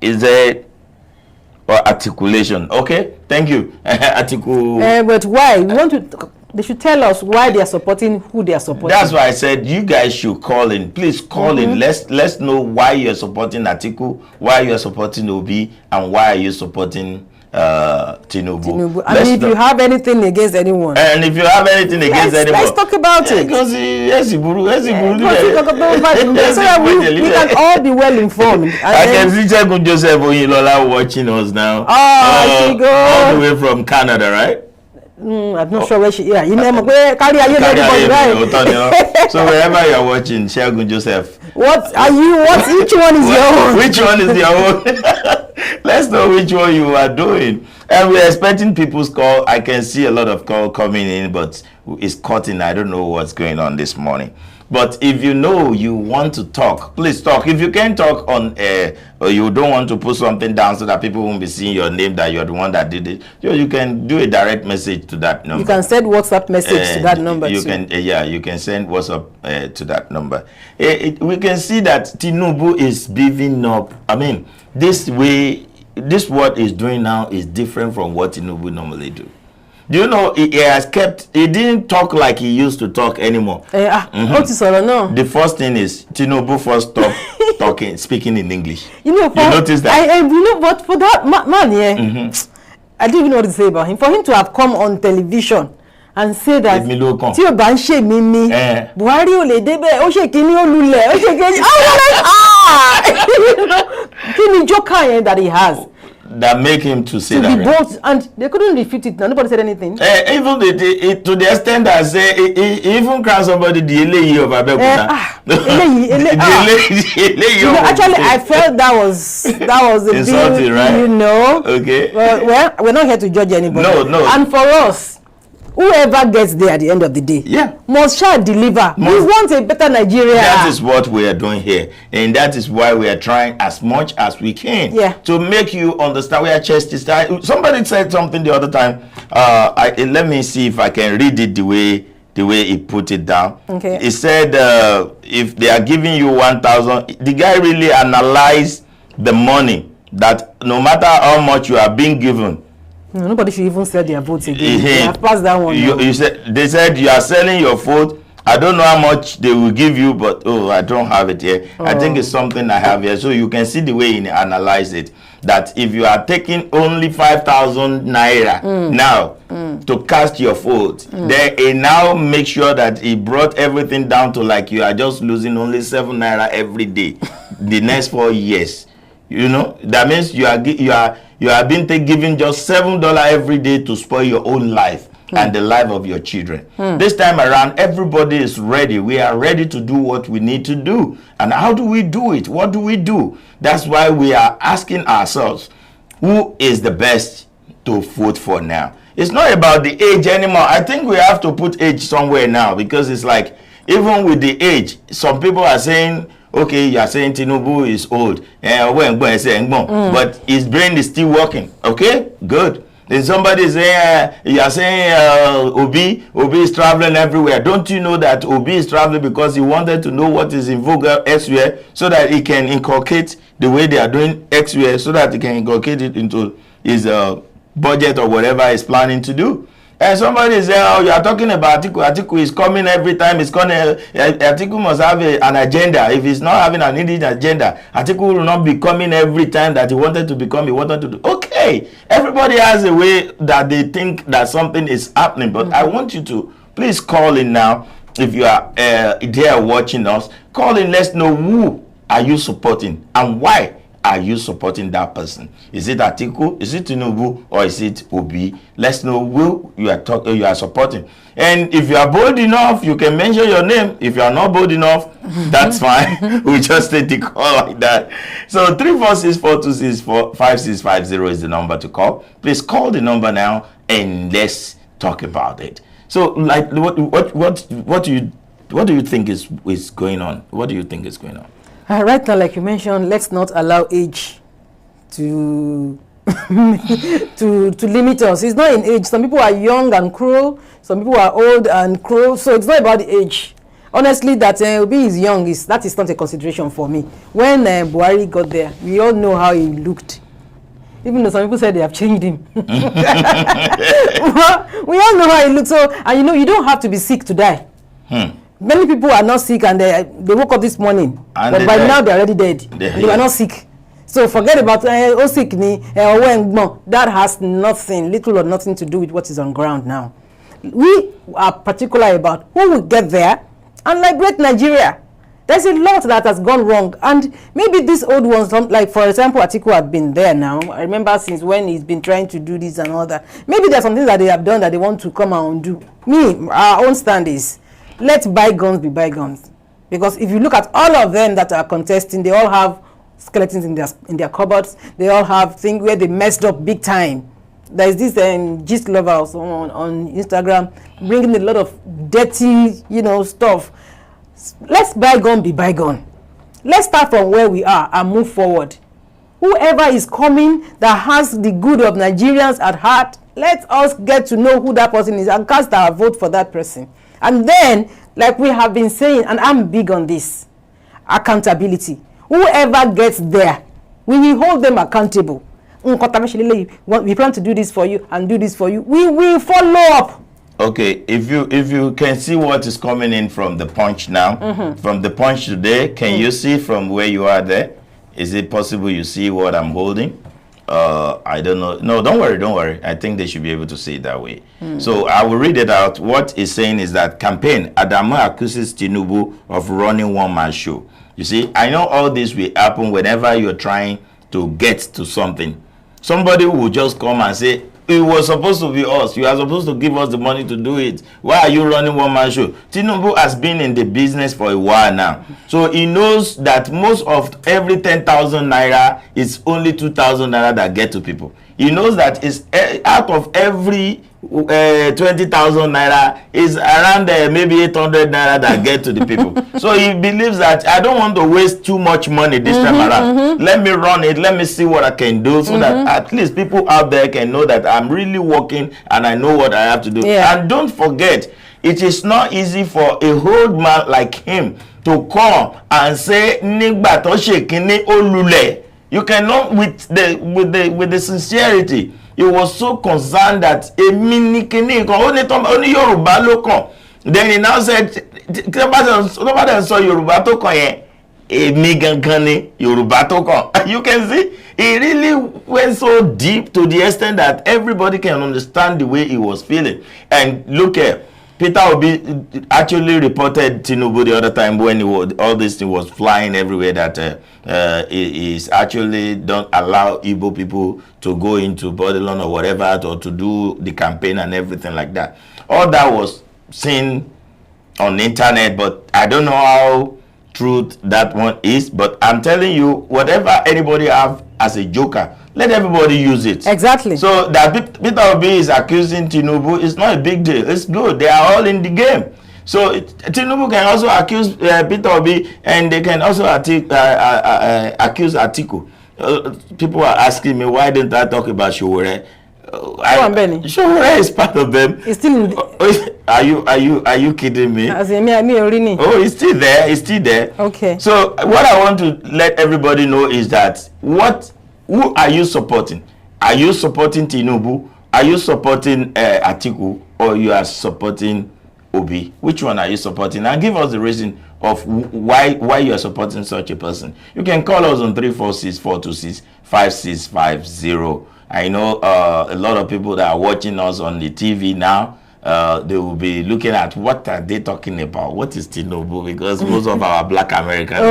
Is a articulation. Okay, thank you. Article. But why? We want to They should tell us why they are supporting who they are supporting. That's why I said you guys should call in. Please call in. Let's know why you're supporting Atiku, why you're supporting Obi, and why are you supporting Tinubu. And if you have anything against anyone. And if you have anything against anyone. Let's talk about it. Because so that we can all be well informed. I can see Chegun Joseph OYINLOLA watching us now. She go all the way from Canada, right? I'm not sure where she is. You know, so wherever you're watching, Chegun Joseph. What are you? Which one is your own? Which one is your own? Let's know which one you are doing. And we're expecting people's call. I can see a lot of call coming in, but it's cutting. I don't know what's going on this morning. But if you know you want to talk, please talk. If you can't talk on air or you don't want to put something down so that people won't be seeing your name that you're the one that did it, you can do a direct message to that number. You can send WhatsApp message to that number you too. You can send WhatsApp to that number. We can see that Tinubu is beefing up. I mean, this what he's doing now is different from what Tinubu normally do. Do you know he didn't talk like he used to talk anymore. The first thing is Tinubu first stopped speaking in English. You notice that? But for that man here, I don't even know what to say about him. For him to have come on television and say that tí o bá ń ṣe mí ni Buhari ò lè débẹ̀ ó ṣe kíní ó lulẹ̀ ó ṣe kíní kí ni joker yẹn that he has that make him to say to that be bold, and they couldn't refute it. Nobody said anything. Even to the extent that say he even crown somebody the eléyìí of Abeokuta. Actually, I felt that was a insulting, right? You know. Okay. Well, we're not here to judge anybody. No. And for us, whoever gets there at the end of the day, must shall deliver. We want a better Nigeria. That is what we are doing here, and that is why we are trying as much as we can to make you understand where chest is. Somebody said something the other time. Let me see if I can read it the way he put it down. Okay. He said if they are giving you 1,000, the guy really analyzed the money that no matter how much you are being given. No, nobody should even sell their votes again. They have passed that one. They said you are selling your vote. I don't know how much they will give you, but I don't have it here. I think it's something I have here. So you can see the way he analyzed it. That if you are taking only 5,000 naira now to cast your vote, then he now make sure that he brought everything down to like you are just losing only 7 naira every day the next 4 years. You know, that means you are being given just $7 every day to spoil your own life and the life of your children. This time around, everybody is ready. We are ready to do what we need to do. And how do we do it? What do we do? That's why we are asking ourselves, who is the best to vote for now? It's not about the age anymore. I think we have to put age somewhere now, because it's like, even with the age, some people are saying, okay, you are saying Tinubu is old, but his brain is still working. Okay, good. Then somebody saying, you are saying Obi is traveling everywhere. Don't you know that Obi is traveling because he wanted to know what is in vogue elsewhere, so that he can inculcate the way they are doing elsewhere, so that he can inculcate it into his budget or whatever he's planning to do. And somebody say, oh, you are talking about Atiku. Atiku is coming every time. Atiku must have an agenda. If he's not having an Indian agenda, Atiku will not be coming every time that he wanted to become. He wanted to do. Okay, everybody has a way that they think that something is happening. But I want you to please call in now. If you are there watching us, call in. Let's know who are you supporting and why. Are you supporting that person? Is it Atiku? Is it Tinubu? Or is it Obi? Let's know who you are supporting. And if you are bold enough, you can mention your name. If you are not bold enough, that's fine. We just take the call like that. So 346-426-5650 is the number to call. Please call the number now and let's talk about it. So, like, what do you think is going on? What do you think is going on? Right now, like you mentioned, let's not allow age to to limit us. It's not in age. Some people are young and cruel. Some people are old and cruel. So it's not about the age. Honestly, that Obi is young, that is not a consideration for me. When Buhari got there, we all know how he looked. even though some people said they have changed him. We all know how he looks. So, and you know, you don't have to be sick to die. Many people are not sick and they woke up this morning, and but by now they're already dead. They are not sick. So forget about that has nothing, little or nothing to do with what is on ground now. We are particular about who will get there and liberate Nigeria. There's a lot that has gone wrong, and maybe these old ones, like for example, Atiku have been there now. I remember since when he's been trying to do this and all that. Maybe there's something that they have done that they want to come out and do. Our own stand is, let bygones be bygones. Because if you look at all of them that are contesting, they all have skeletons in their cupboards. They all have things where they messed up big time. There's this gist lover also on Instagram bringing a lot of dirty, stuff. Let's bygone be bygone. Let's start from where we are and move forward. Whoever is coming that has the good of Nigerians at heart, let us get to know who that person is and cast our vote for that person. And then, like we have been saying, and I'm big on this, accountability. Whoever gets there, we will hold them accountable. We plan to do this for you and do this for you. We will follow up. Okay, if you can see what is coming in from the Punch now, from the Punch today, can you see from where you are there? Is it possible you see what I'm holding? I don't know. No, don't worry. I think they should be able to see it that way. So I will read it out. What it's saying is that campaign, Adamu accuses Tinubu of running one-man show. You see, I know all this will happen whenever you're trying to get to something. Somebody will just come and say, it was supposed to be us. You are supposed to give us the money to do it. Why are you running one-man show? Tinubu has been in the business for a while now. So he knows that most of every 10,000 naira is only 2,000 naira that get to people. He knows that it's out of every 20,000 naira is around maybe 800 naira that get to the people. So he believes that I don't want to waste too much money this time around. Let me run it. Let me see what I can do so that at least people out there can know that I'm really working and I know what I have to do. And don't forget, it is not easy for a old man like him to come and say "Nigba to shekini olule." You cannot with the sincerity. He was so concerned that only Yoruba lokan. Then he now said, nobody saw Yoruba to kon Yoruba to kon. You can see he really went so deep to the extent that everybody can understand the way he was feeling. And look here, Peter Obi actually reported Tinubu the other time when all this thing was flying everywhere that he is actually don't allow Igbo people to go into Babylon or whatever or to do the campaign and everything like that. All that was seen on the internet, but I don't know how truth that one is. But I'm telling you, whatever anybody have as a joker, let everybody use it. Exactly. So that Peter Obi is accusing Tinubu is not a big deal. It's good. They are all in the game. So Tinubu can also accuse Peter Obi, and they can also accuse Atiku. People are asking me, why didn't I talk about Showore? Showore is part of them. It's still in the... Are you kidding me? Oh, it's still there. It's still there. Okay. So what I want to let everybody know is that who are you supporting? Are you supporting Tinubu? Are you supporting Atiku? Or you are supporting Obi? Which one are you supporting? And give us the reason of why you are supporting such a person. You can call us on 346-426-5650. I know a lot of people that are watching us on the TV now, they will be looking at what are they talking about. What is Tinubu? Because most of our black Americans,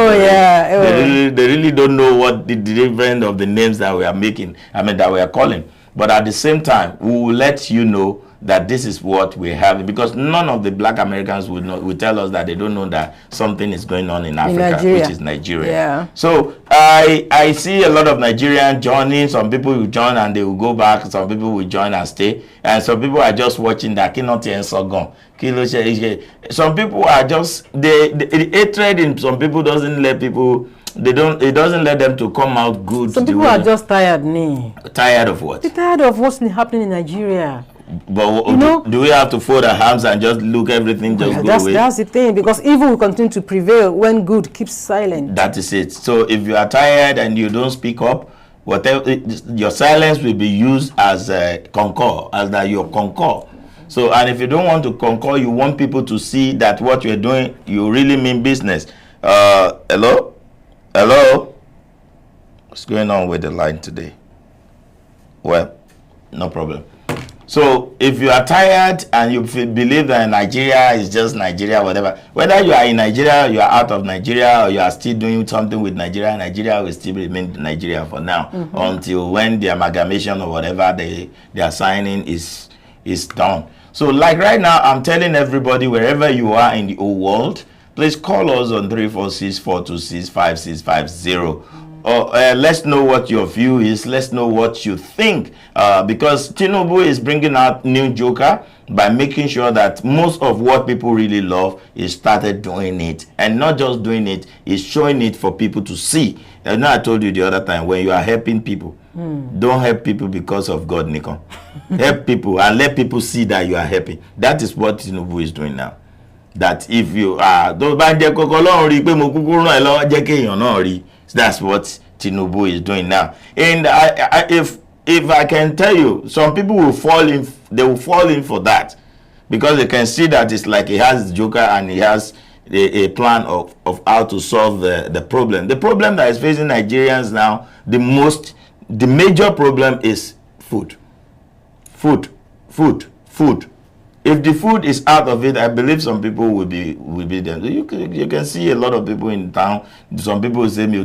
they really don't know what the difference of the names that we are making. That we are calling. But at the same time, we will let you know that this is what we have, because none of the black Americans will tell us that they don't know that something is going on in Africa, which is Nigeria. Yeah. So I see a lot of Nigerians joining. Some people will join and they will go back. Some people will join and stay. And some people are just watching that. Some people are just the hatred in some people doesn't let people. It doesn't let them to come out good. Some people are just tired. Tired of what? They're tired of what's happening in Nigeria. But do we have to fold our hands and just look everything just go away? That's the thing, because evil will continue to prevail when good keeps silent. That is it. So if you are tired and you don't speak up, whatever, your silence will be used as concur, as that you concur. So, and if you don't want to concur, you want people to see that what you're doing, you really mean business. Hello? Hello? What's going on with the line today? Well, no problem. So if you are tired and you believe that Nigeria is just Nigeria, whatever, whether you are in Nigeria, you are out of Nigeria, or you are still doing something with Nigeria, Nigeria will still remain Nigeria for now, until when the amalgamation or whatever they are signing is done. So like right now, I'm telling everybody, wherever you are in the whole world, please call us on 346-426-5650. Let's know what your view is. Let's know what you think. Because Tinubu is bringing out new joker by making sure that most of what people really love is started doing it. And not just doing it, is showing it for people to see. I know I told you the other time, when you are helping people, don't help people because of God, Nikon. Help people and let people see that you are helping. That is what Tinubu is doing now. That if you are, that's what Tinubu is doing now. And if I can tell you, some people will fall in. They will fall in for that because they can see that it's like he has the joker and he has a plan of how to solve the problem. The problem that is facing Nigerians now, the major problem is food. Food. If the food is out of it, I believe some people will be there. You can see a lot of people in town. Some people will say, you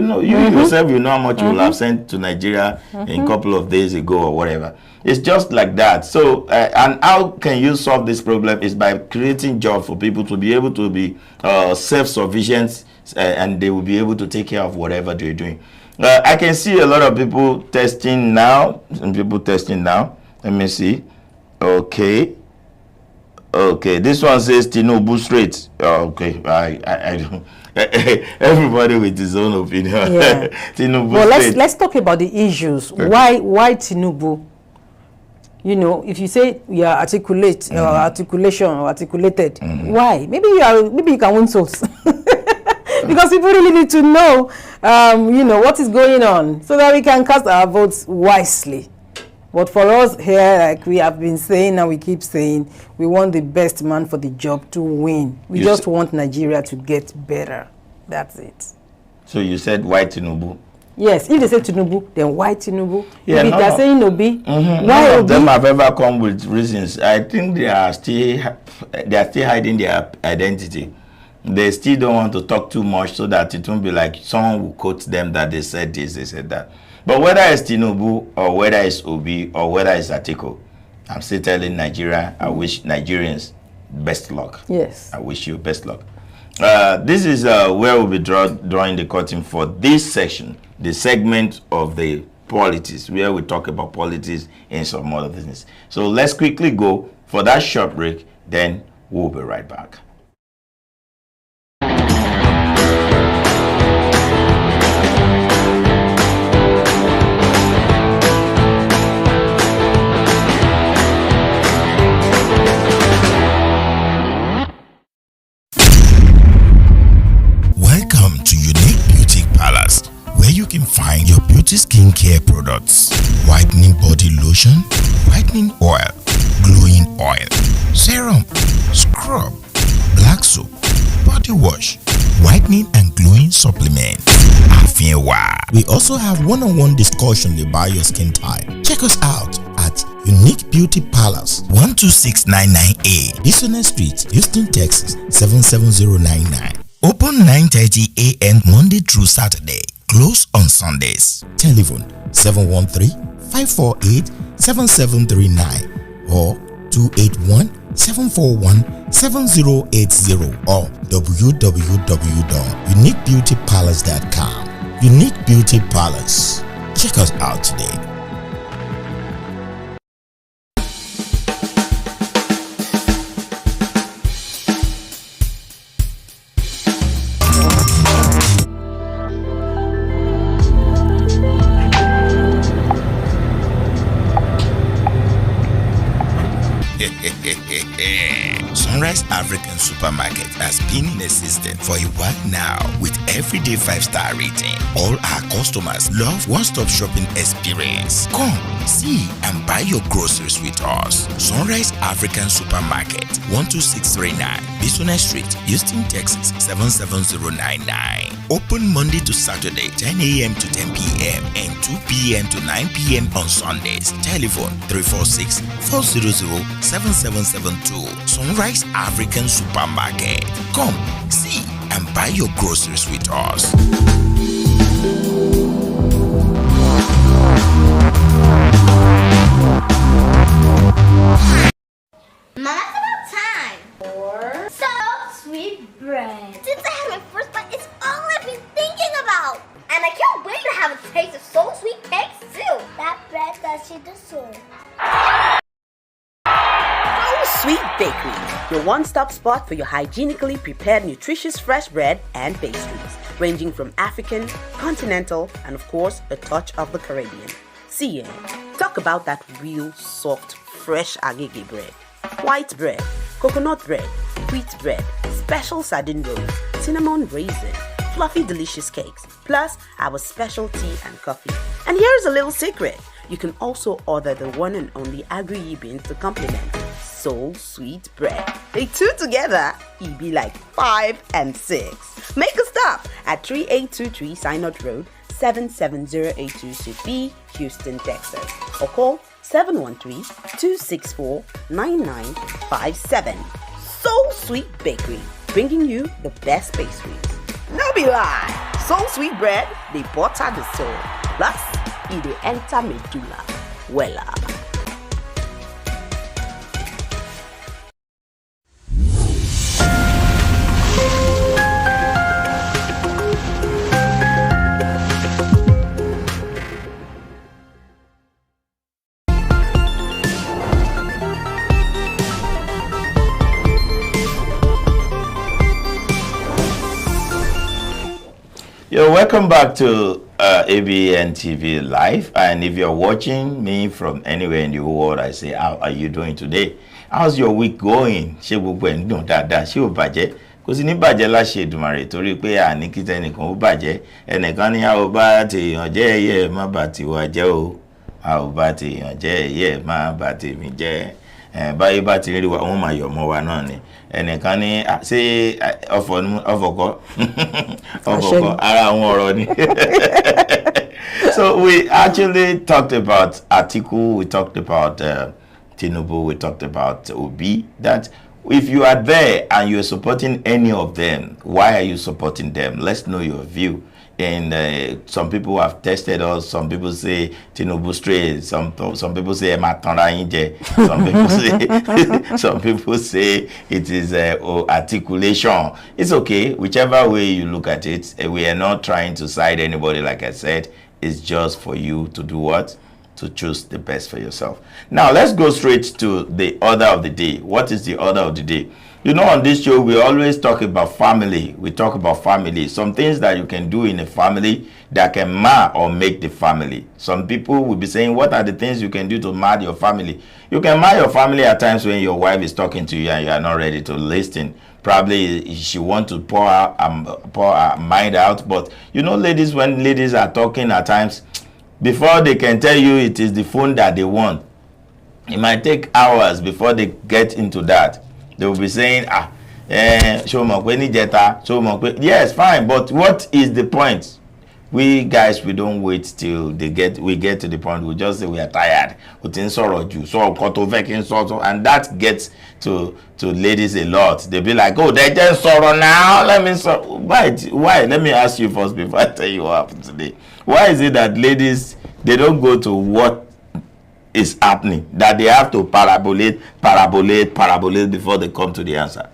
know, you yourself, you know how much you will have sent to Nigeria a couple of days ago or whatever. It's just like that. So, and how can you solve this problem is by creating jobs for people to be able to be self-sufficient, and they will be able to take care of whatever they're doing. I can see a lot of people testing now. Let me see. Okay. This one says Tinubu straight. Okay. I don't. Everybody with his own opinion. Yeah. Tinubu well, straight. let's talk about the issues. Okay. Why Tinubu? You know, if you say you are articulation or articulated, why? Maybe you can win souls. Because people really need to know, you know, what is going on, so that we can cast our votes wisely. But for us here, like we have been saying and we keep saying, we want the best man for the job to win. We just want Nigeria to get better. That's it. So you said why Tinubu? Yes, if they say Tinubu, then why Tinubu? Yeah, if they're saying Obi, why none of Obi? them have ever come with reasons. I think they are still hiding their identity. They still don't want to talk too much so that it won't be like someone will quote them that they said this, they said that. But whether it's Tinubu or whether it's Obi or whether it's Atiko, I'm still telling Nigeria, I wish Nigerians best luck. Yes. I wish you best luck. This is where we'll be drawing the curtain for this section, the segment of the politics, where we talk about politics and some other things. So let's quickly go for that short break, then we'll be right back. You can find your beauty skincare products: whitening body lotion, whitening oil, glowing oil, serum, scrub, black soap, body wash, whitening and glowing supplements. We also have one-on-one discussion about your skin type. Check us out at Unique Beauty Palace, 12699A, Business Street, Houston, Texas, 77099. Open 9:30 a.m. Monday through Saturday. Close on Sundays. Telephone 713-548-7739 or 281-741-7080 or www.uniquebeautypalace.com. Unique Beauty Palace. Check us out today. Sunrise African Supermarket has been in existence for a while now with everyday 5-star rating. All our customers love one-stop shopping experience. Come, see and buy your groceries with us. Sunrise African Supermarket, 12639 Business Street, Houston, Texas, 77099. Open Monday to Saturday, 10 a.m. to 10 p.m. and 2 p.m. to 9 p.m. on Sundays. Telephone 346-400-7772. Sunrise African Supermarket. Come, see and buy your groceries with us. Mama, it's about time for so sweet bread. Since I had my first bite, it's all I've been thinking about. And I can't wait to have a taste of so sweet cakes too. That bread that she deserves. So Sweet Bakery, your one-stop spot for your hygienically prepared, nutritious fresh bread and pastries, ranging from African, continental, and of course, a touch of the Caribbean. See, talk about that real soft, fresh agege bread. White bread, coconut bread, wheat bread, special sardine rolls, cinnamon raisin, fluffy delicious cakes, plus our special tea and coffee. And here's a little secret. You can also order the one and only agri beans to complement So Sweet Bread. The two together, it be like 5 and 6. Make a stop at 3823 Synod Road, 77082 Suite B, Houston, Texas. Or call 713-264-9957. So Sweet Bakery, bringing you the best pastries. No be lie, So Sweet Bread, they butter the soul. Plus, it dey enter medulla. Wella. You're welcome back to Abntv Live, and if you're watching me from anywhere in the world, I say, how are you doing today? How's your week going? Ṣé gbogbo ẹ̀ ń dùn dáadáa? Ṣé ò bàjẹ́? Kò sí ní bàjẹ́ láṣẹ Èdùmàrè torí pé àní kí tẹnìkan ó bàjẹ́. Ẹnìkan ní a ò bá tèèyàn jẹ́ ẹyẹ má bà tiwa jẹ́ o. A ò bá tèèyàn jẹ́ ẹyẹ má bà tèmi jẹ́. Báyé bá ti rí wa wọ́n máa yọ̀ mọ́ wa náà ni. Ẹnìkan ní ṣé ọ̀fọ̀kọ́ ara àwọn ọ̀rọ̀ ni. So we actually talked about Atiku, we talked about Tinubu, we talked about Obi, that if you are there and you're supporting any of them, why are you supporting them? Let's know your view. And some people have tested us. Some people say Tinubu straight. Some people say some people say it is articulation. It's okay, whichever way you look at it. We are not trying to side anybody. Like I said, it's just for you to do what? To choose the best for yourself. Now let's go straight to the order of the day. What is the order of the day? You know, on this show, we always talk about family. We talk about family. Some things that you can do in a family that can mar or make the family. Some people will be saying, what are the things you can do to mar your family? You can mar your family at times when your wife is talking to you and you are not ready to listen. Probably she wants to pour her mind out. But, you know, ladies, when ladies are talking at times, before they can tell you it is the phone that they want, it might take hours before they get into that. They will be saying, yes, fine, but what is the point? We guys, we don't wait till we get to the point. We just say we are tired. And that gets to ladies a lot. They be like, oh, they just sorrow now. Let me sorrow. Why? Let me ask you first before I tell you what happened today. Why is it that ladies, they don't go to what is happening, that they have to parabolate before they come to the answer?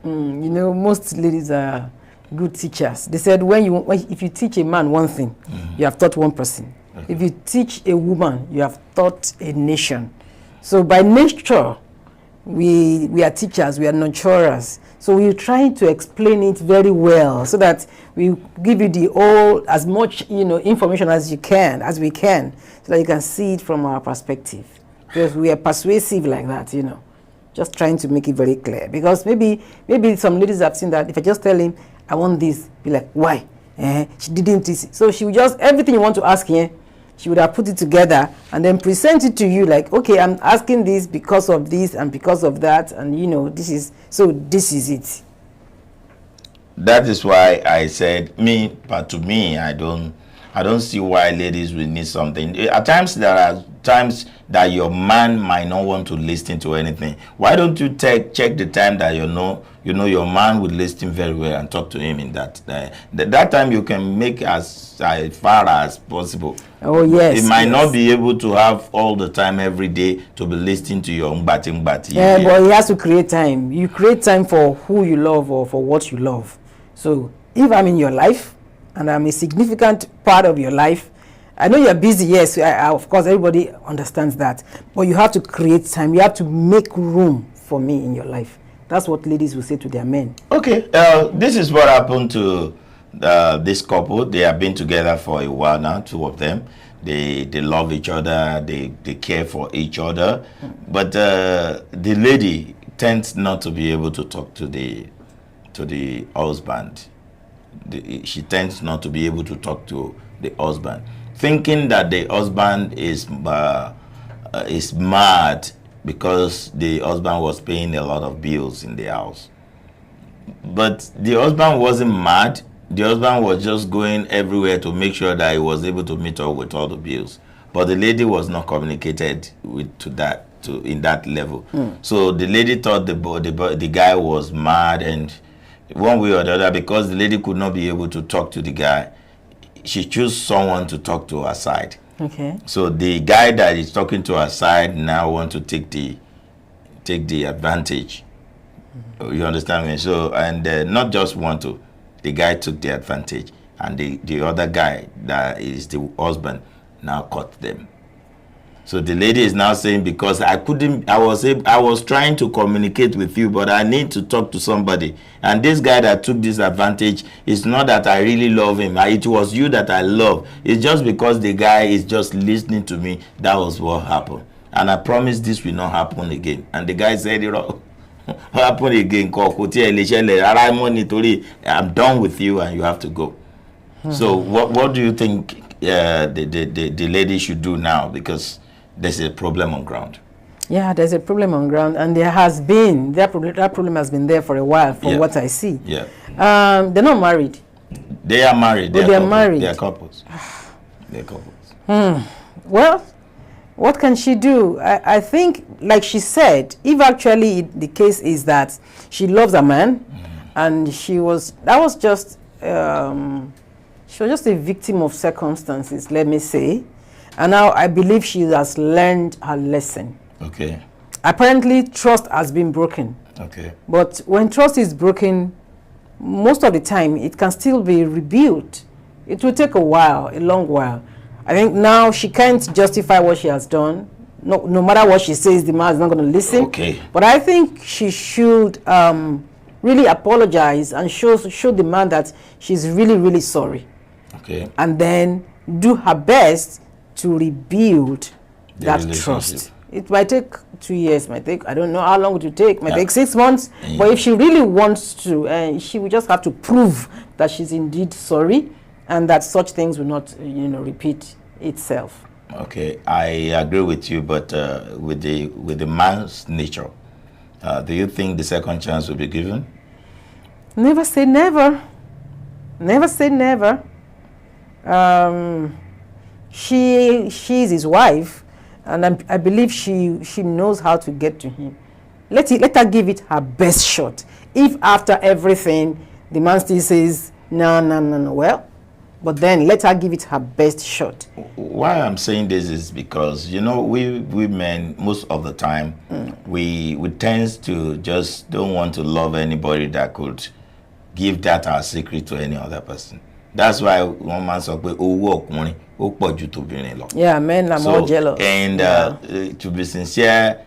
You know, most ladies are good teachers. They said if you teach a man one thing, you have taught one person. Okay. If you teach a woman, you have taught a nation. So by nature, we are teachers, we are nurturers. So we're trying to explain it very well so that we give you as much information as we can, so that you can see it from our perspective. Because we are persuasive like that, Just trying to make it very clear, because maybe some ladies have seen that if I just tell him I want this, be like, why? She didn't. So she would just, everything you want to ask him, she would have put it together and then present it to you like, okay, I'm asking this because of this and because of that, and you know, this is it. That is why I said but to me, I don't see why ladies will need something. At times there are times that your man might not want to listen to anything. Why don't you check the time that you know your man would listen very well and talk to him in that time you can make as far as possible. Oh yes. It might not be able to have all the time every day to be listening to your mbati. Yeah, but he has to create time. You create time for who you love or for what you love. So if I'm in your life and I'm a significant part of your life, I know you're busy, yes, of course, everybody understands that. But you have to create time. You have to make room for me in your life. That's what ladies will say to their men. Okay, this is what happened to this couple. They have been together for a while now, two of them. They love each other, they care for each other. But the lady tends not to be able to talk to the husband. She tends not to be able to talk to the husband, thinking that the husband is mad because the husband was paying a lot of bills in the house. But the husband wasn't mad. The husband was just going everywhere to make sure that he was able to meet up with all the bills. But the lady was not communicated in that level. So the lady thought the guy was mad, and one way or the other, because the lady could not be able to talk to the guy, she chose someone to talk to her side. Okay. So the guy that is talking to her side now want to take the advantage. You understand me? So, and not just want to, the guy took the advantage, and the other guy that is the husband now caught them. So the lady is now saying, because I was trying to communicate with you, but I need to talk to somebody. And this guy that took this advantage, it's not that I really love him. It was you that I love. It's just because the guy is just listening to me. That was what happened. And I promise this will not happen again. And the guy said, what happened again? I'm done with you and you have to go. So what do you think the lady should do now? Because there's a problem on ground. Yeah, there's a problem on ground, and there has been that problem has been there for a while, from what I see. Yeah. They're not married. They are married. They are married. They are couples. They are couples. Well, what can she do? I think, like she said, if actually the case is that she loves a man, and she was just a victim of circumstances, let me say. And now I believe she has learned her lesson. Okay. Apparently, trust has been broken. Okay. But when trust is broken, most of the time, it can still be rebuilt. It will take a while, a long while. I think now she can't justify what she has done. No matter what she says, the man is not going to listen. Okay. But I think she should really apologize and show the man that she's really, really sorry. Okay. And then do her best to rebuild that trust. It might take 2 years, I don't know how long it will take, might take 6 months. Yeah. But if she really wants to, she will just have to prove that she's indeed sorry and that such things will not, repeat itself. Okay, I agree with you, but with the man's nature, do you think the second chance will be given? Never say never. Never say never. She's his wife, and I believe she knows how to get to him. Let her give it her best shot. If after everything the man still says no, well, but then let her give it her best shot. Why I'm saying this is because we men most of the time we tend to just don't want to love anybody that could give that our secret to any other person. That's why one man said, yeah, men are more jealous. And to be sincere,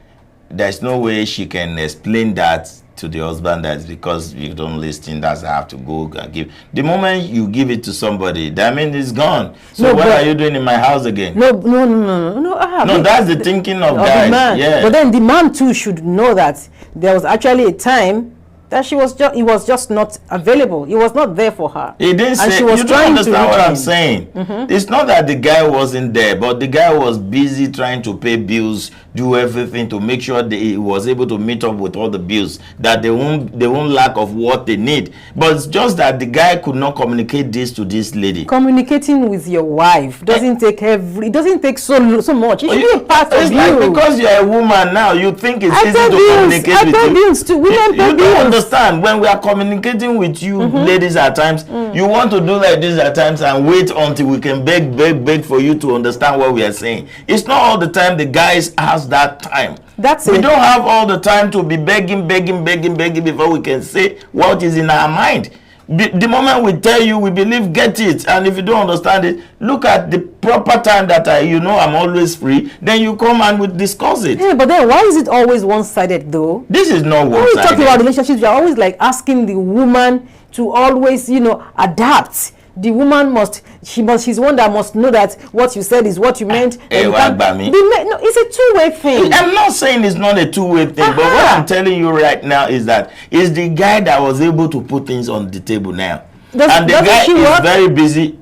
there's no way she can explain that to the husband that because you don't listen, that's I have to go and give. The moment you give it to somebody, that means it's gone. So No, what are you doing in my house again? No. No, that's the thinking of guys. The man. Yeah. But then the man too should know that there was actually a time that he was just not available. He was not there for her. He didn't say. She was You don't trying understand to what I'm him. saying. It's not that the guy wasn't there, but the guy was busy trying to pay bills, do everything to make sure that he was able to meet up with all the bills, that they won't lack of what they need. But it's just that the guy could not communicate this to this lady. Communicating with your wife doesn't take it doesn't take so much. It should be a part of It's you. like because you're a woman now, you think it's easy to communicate I with pay you. bills too. Women pay You bills. don't understand. When we are communicating with you ladies at times, you want to do like this at times and wait until we can beg for you to understand what we are saying. It's not all the time the guys has that time. We don't have all the time to be begging before we can say what is in our mind. The moment we tell you, we believe, get it. And if you don't understand it, look at the proper time that I'm always free. Then you come and we discuss it. Yeah, but then why is it always one-sided though? This is not When we one-sided. talk about relationships, you're always like asking the woman to always, adapt. The woman she's one that must know that what you said is what you meant. Hey, you what about me? No, it's a two-way thing. I'm not saying it's not a two-way thing, but what I'm telling you right now is that it's the guy that was able to put things on the table now. And the guy is very busy.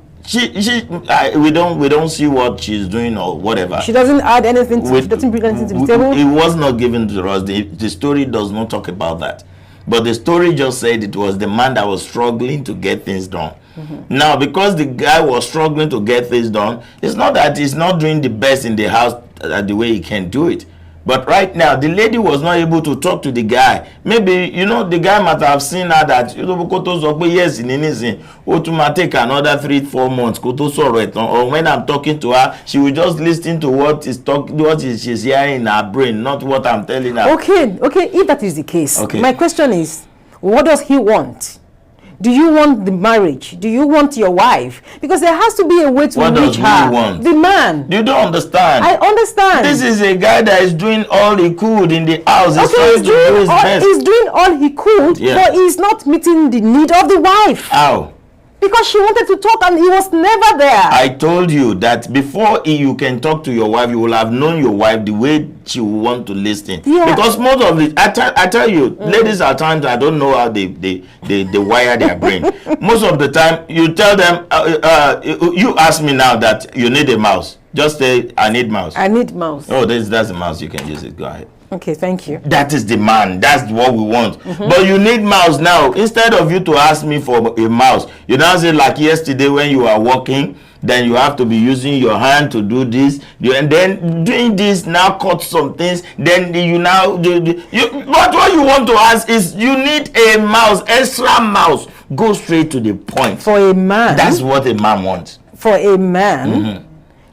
We don't see what she's doing or whatever. She doesn't add anything she doesn't bring anything to the table. It was not given to us. The story does not talk about that. But the story just said it was the man that was struggling to get things done. Now, because the guy was struggling to get things done, it's not that he's not doing the best in the house the way he can do it. But right now, the lady was not able to talk to the guy. Maybe, the guy might have seen her that, yes, in anything, to take another 3-4 months. Or when I'm talking to her, she will just listen to what she's hearing in her brain, not what I'm telling her. Okay, if that is the case, okay. My question is, what does he want? Do you want the marriage? Do you want your wife? Because there has to be a way to reach her. Want? The man. You don't understand. I understand. This is a guy that is doing all he could in the house. Okay, he's doing all he could, but he's not meeting the need of the wife. How? Because she wanted to talk and he was never there. I told you that before you can talk to your wife, you will have known your wife the way she will want to listen. Yeah. Because most of it, I tell you, ladies at times, I don't know how they wire their brain. Most of the time, you tell them, you ask me now that you need a mouse. Just say, I need mouse. I need mouse. Oh, that's a mouse. You can use it. Go ahead. Okay, thank you. That is the man. That's what we want. But you need mouse now. Instead of you to ask me for a mouse, you now say like yesterday when you are walking, then you have to be using your hand to do this. And then doing this now cut some things. Then you now but what you want to ask is you need a mouse, extra mouse. Go straight to the point. For a man. That's what a man wants. For a man.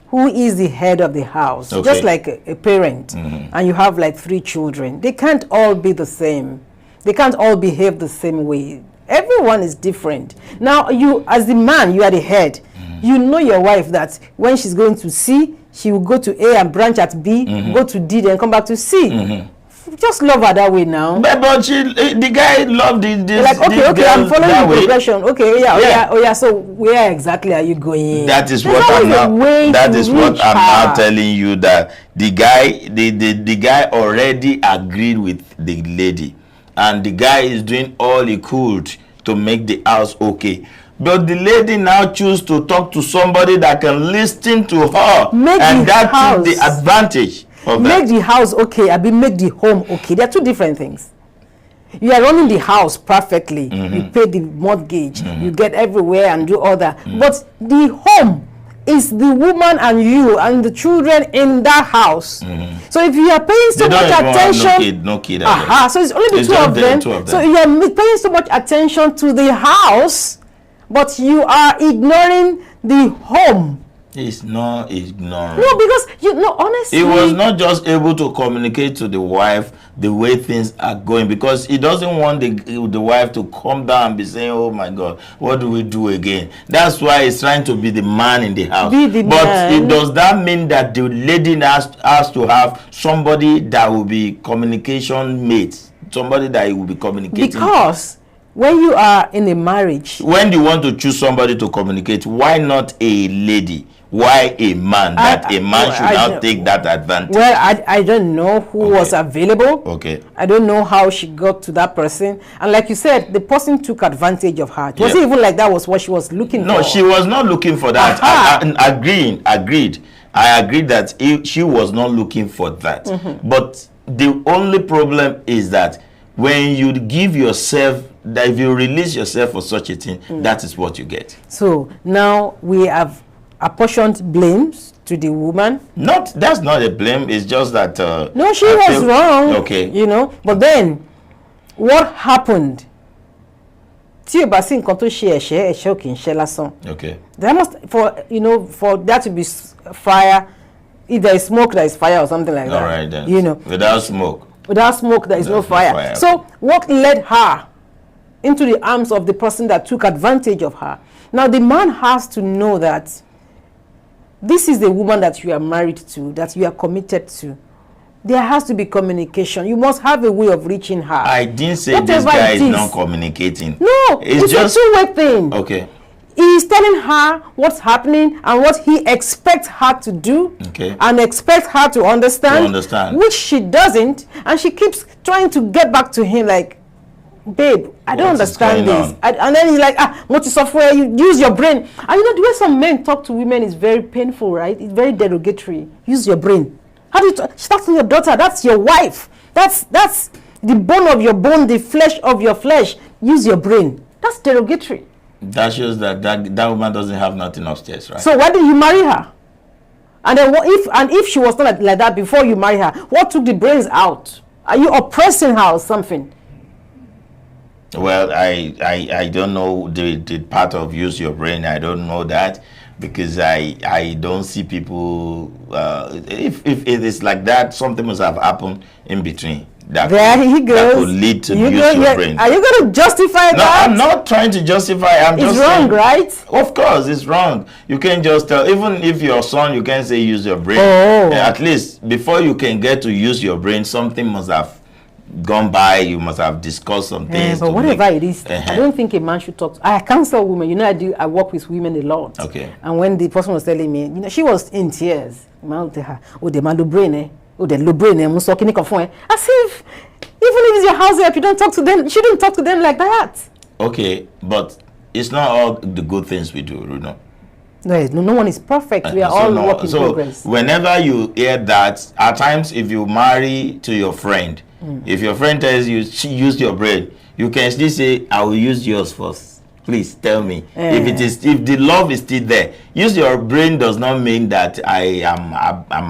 Who is the head of the house, just like a parent, and you have like 3 children. They can't all be the same. They can't all behave the same way. Everyone is different. Now, you, as the man, you are the head. You know your wife that when she's going to C, she will go to A and branch at B, go to D, then come back to C. Just love her that way now. But the guy loved this. Like, okay, I'm following the progression. Okay, yeah. So where exactly are you going? That is what I'm now telling you, that the guy already agreed with the lady, and the guy is doing all he could to make the house okay. But the lady now choose to talk to somebody that can listen to her, and that is the advantage. Make the house okay, I mean make the home okay. They are 2 different things. You are running the house perfectly. You pay the mortgage. You get everywhere and do all that. But the home is the woman and you and the children in that house. So if you are paying so much attention, no kid. So it's only the two of them. So you are paying so much attention to the house, but you are ignoring the home. He's not ignoring. No, because honestly, he was not just able to communicate to the wife the way things are going, because he doesn't want the wife to come down and be saying, "Oh my God, what do we do again?" That's why he's trying to be the man in the house. Does that mean that the lady has to have somebody that will be communication mate somebody that he will be communicating? Because when you are in a marriage, when do you want to choose somebody to communicate? Why not a lady? Why a man? That a man should now take that advantage. Well, I don't know who was available. Okay. I don't know how she got to that person. And like you said, the person took advantage of her. It wasn't even like that was what she was looking for. No, she was not looking for that. Agreed. I agreed that she was not looking for that. But the only problem is that when you give yourself, that if you release yourself for such a thing, that is what you get. So now we have apportioned blames to the woman. That's not a blame. It's just that no, she was wrong. Okay, you know. But then, what happened? Okay. There must, for that to be fire. If there is smoke, there is fire, or something like that. All right then. You know, without smoke, there is no fire. So what led her into the arms of the person that took advantage of her? Now the man has to know that this is the woman that you are married to, that you are committed to. There has to be communication. You must have a way of reaching her. I didn't say this guy is not communicating. No, it's just a two-way thing. Okay. He's telling her what's happening and what he expects her to do, and expects her to understand, which she doesn't, and she keeps trying to get back to him like, babe, I don't understand this. And then he's like, what is software? You use your brain. And you know, the way some men talk to women is very painful, right? It's very derogatory. Use your brain. How do you talk? She talks to your daughter. That's your wife. That's the bone of your bone, the flesh of your flesh. Use your brain. That's derogatory. That shows that woman doesn't have nothing upstairs, right? So why did you marry her? And then if she was not like that before you marry her, what took the brains out? Are you oppressing her or something? Well, I don't know the part of use your brain. I don't know that, because I don't see people. If it is like that, something must have happened in between. That could lead to use your brain. Are you going to justify that? No, I'm not trying to justify. It's wrong, right? Of course, it's wrong. You can't just tell. Even if your son, you can't say use your brain. At least before you can get to use your brain, something must have gone by. You must have discussed some things. But whatever it is, I don't think a man should talk. I counsel women. You know, I work with women a lot. Okay. And when the person was telling me, you know, she was in tears. Oh, the man do brain, eh? Oh, the low brain, as if even if it's your house help, you don't talk to them. You shouldn't talk to them like that. Okay, but it's not all the good things we do, you know. No one is perfect. We are all work in progress. Whenever you hear that, at times if you marry to your friend, if your friend tells you she used your brain, you can still say, I will use yours first. Please tell me if the love is still there. Use your brain does not mean that I'm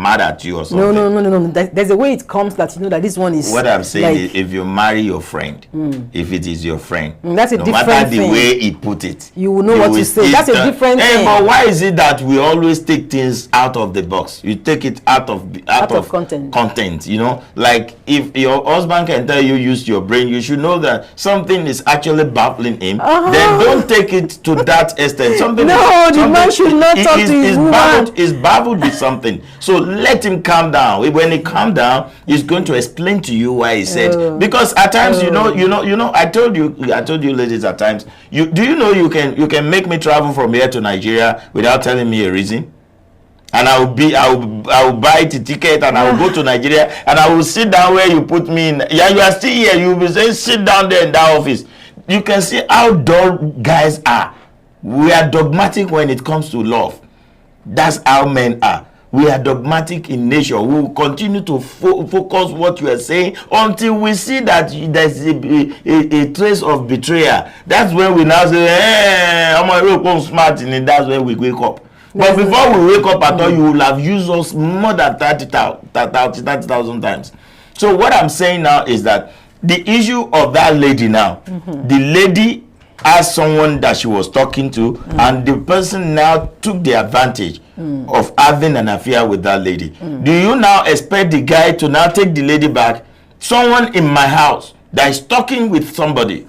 mad at you or something. No. There's a way it comes that you know that this one is. What I'm saying is, if you marry your friend, if it is your friend, that's a different thing. No matter the way he put it, you will know what to say. That's a different thing. But why is it that we always take things out of the box? You take it out of content. You know, like if your husband can tell you use your brain, you should know that something is actually baffling him. Then don't take it to that extent. The man should not talk to his woman. He's baffled with something. So let him calm down. When he calm down, he's going to explain to you why he said. Because at times, you know, I told you ladies, at times, do you know you can make me travel from here to Nigeria without telling me a reason? And I will buy the ticket and I will go to Nigeria and I will sit down where you put me in. Yeah, you are still here. You will be saying, sit down there in that office. You can see how dull guys are. We are dogmatic when it comes to love. That's how men are. We are dogmatic in nature. We will continue to focus what you are saying until we see that there's a trace of betrayal. That's when we now say, I'm smart, and that's when we wake up. But before we wake up at all, you will have used us more than 30,000 times. So what I'm saying now is that the issue of that lady now, the lady as someone that she was talking to, and the person now took the advantage of having an affair with that lady. Do you now expect the guy to now take the lady back? Someone in my house that is talking with somebody.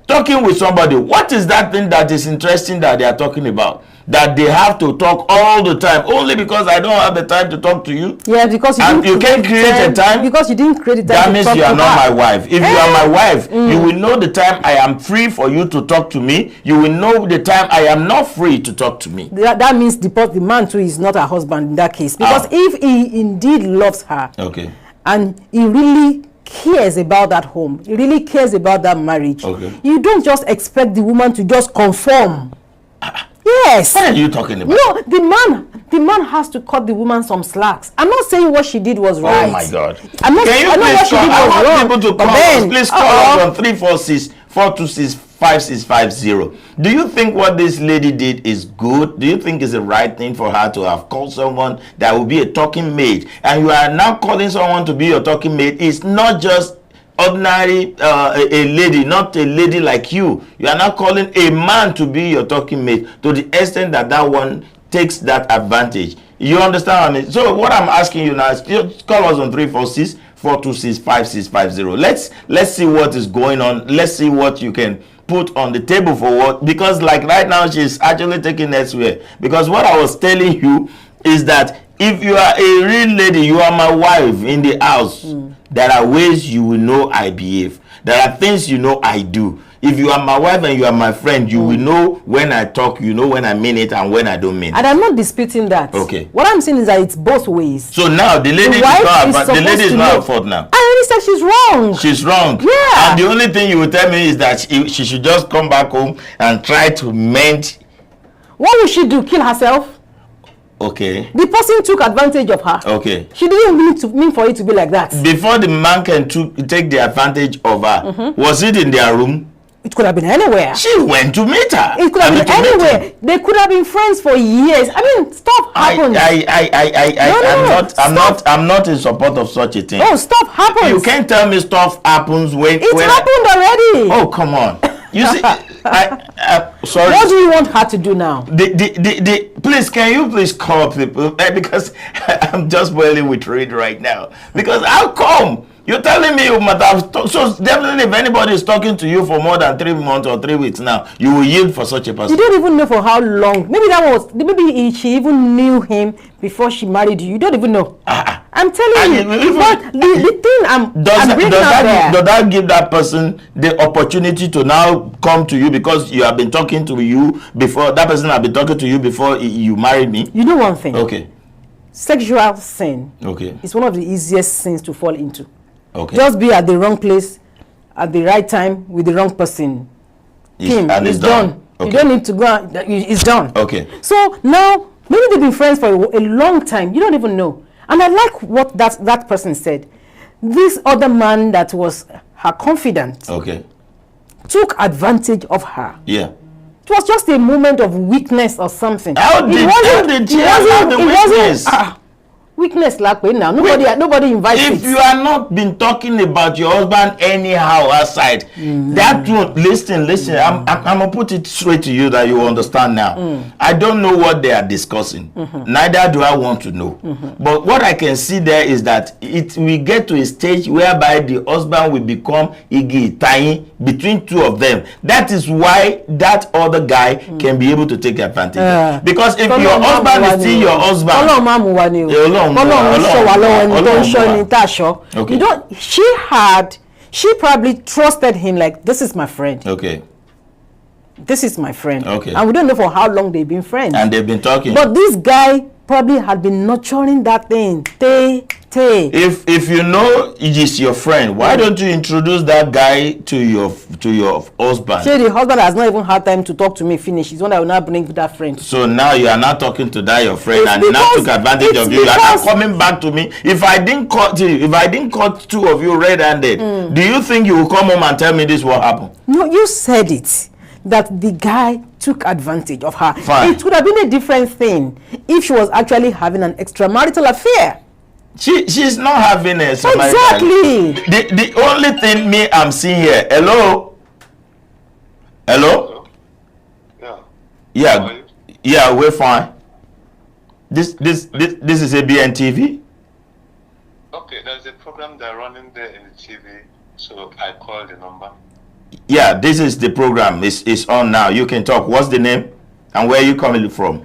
Talking with somebody. What is that thing that is interesting that they are talking about? that they have to talk all the time only because I don't have the time to talk to you? Yeah, because you can't create a time. Because you didn't create a time. That means you are not my wife. If you are my wife, you will know the time I am free for you to talk to me. You will know the time I am not free to talk to me. That means the man too is not her husband in that case. Because if he indeed loves her, okay, and he really cares about that home, he really cares about that marriage, okay, you don't just expect the woman to just conform. Yes. What are you talking about? No, the man has to cut the woman some slacks. I'm not saying what she did was right. Oh my God. I'm not, Can you please call? I want people to call us. Please call us on 346-426-5650. Do you think what this lady did is good? Do you think it's the right thing for her to have called someone that will be a talking maid? And you are now calling someone to be your talking maid. It's not just ordinary a lady, not a lady like you. You are not calling a man to be your talking mate to the extent that that one takes that advantage. You understand what I mean? So what I'm asking you now is just call us on 346-426-5650. Let's see what is going on. Let's see what you can put on the table for what, because like right now she's actually taking elsewhere. Because what I was telling you is that if you are a real lady, you are my wife in the house. There are ways you will know I behave. There are things you know I do. If you are my wife and you are my friend, you will know when I talk, you know when I mean it and when I don't mean it. And I'm not disputing that. Okay. What I'm saying is that it's both ways. So now the lady is not at fault now. I already said she's wrong. She's wrong. Yeah. And the only thing you will tell me is that she should just come back home and try to mend. What will she do? Kill herself? Okay. The person took advantage of her. Okay. She didn't mean for it to be like that. Before the man can take the advantage of her, was it in their room? It could have been anywhere. She went to meet her. It could have been anywhere. They could have been friends for years. I mean, stuff happens. I'm not in support of such a thing. Oh, stuff happens. You can't tell me stuff happens when it happened already. Oh, come on. You see, sorry. What do you want her to do now? Please, can you please call people? Because I'm just boiling with rage right now. Because how come? You're telling me you must have so definitely if anybody is talking to you for more than 3 months or 3 weeks now, you will yield for such a person. You don't even know for how long. Maybe she even knew him before she married you. You don't even know. I'm telling you. But the thing I'm bringing out there. Does that give that person the opportunity to now come to you because you have been talking to you before? That person have been talking to you before you married me. You know one thing. Okay. Sexual sin. Okay. Is one of the easiest sins to fall into. Okay. Just be at the wrong place at the right time with the wrong person. It's done. Okay. You don't need to go. It's done. Okay. So now maybe they've been friends for a long time. You don't even know. And I like what that person said. This other man that was her confidant. Okay. Took advantage of her. Yeah. It was just a moment of weakness or something. How did she have the weakness? Weakness like now. Nobody invites If you are not been talking about your husband anyhow outside, that won't listen. I'm gonna put it straight to you that you understand now. I don't know what they are discussing. Neither do I want to know. But what I can see there is that we get to a stage whereby the husband will become tiny between two of them. That is why that other guy can be able to take advantage. Because if your husband is still your husband, she probably trusted him like, this is my friend. Okay. This is my friend. Okay. And we don't know for how long they've been friends. And they've been talking. But this guy probably had been nurturing that thing. If you know it is your friend, why don't you introduce that guy to your husband? See, the husband has not even had time to talk to me finish. He's one that will not bring that friend. So now you are not talking to that your friend and now took advantage of you. You are not coming back to me. If I didn't caught two of you red-handed, do you think you will come home and tell me this will happen? No, you said it. That the guy took advantage of her. Fine. It would have been a different thing if she was actually having an extramarital affair. She's not having a exactly. The only thing I'm seeing here. Hello. Yeah, we're fine. This is Abntv. Okay, there's a program they're running there in the TV, so I called the number. Yeah, this is the program. It's on now. You can talk. What's the name? And where are you coming from?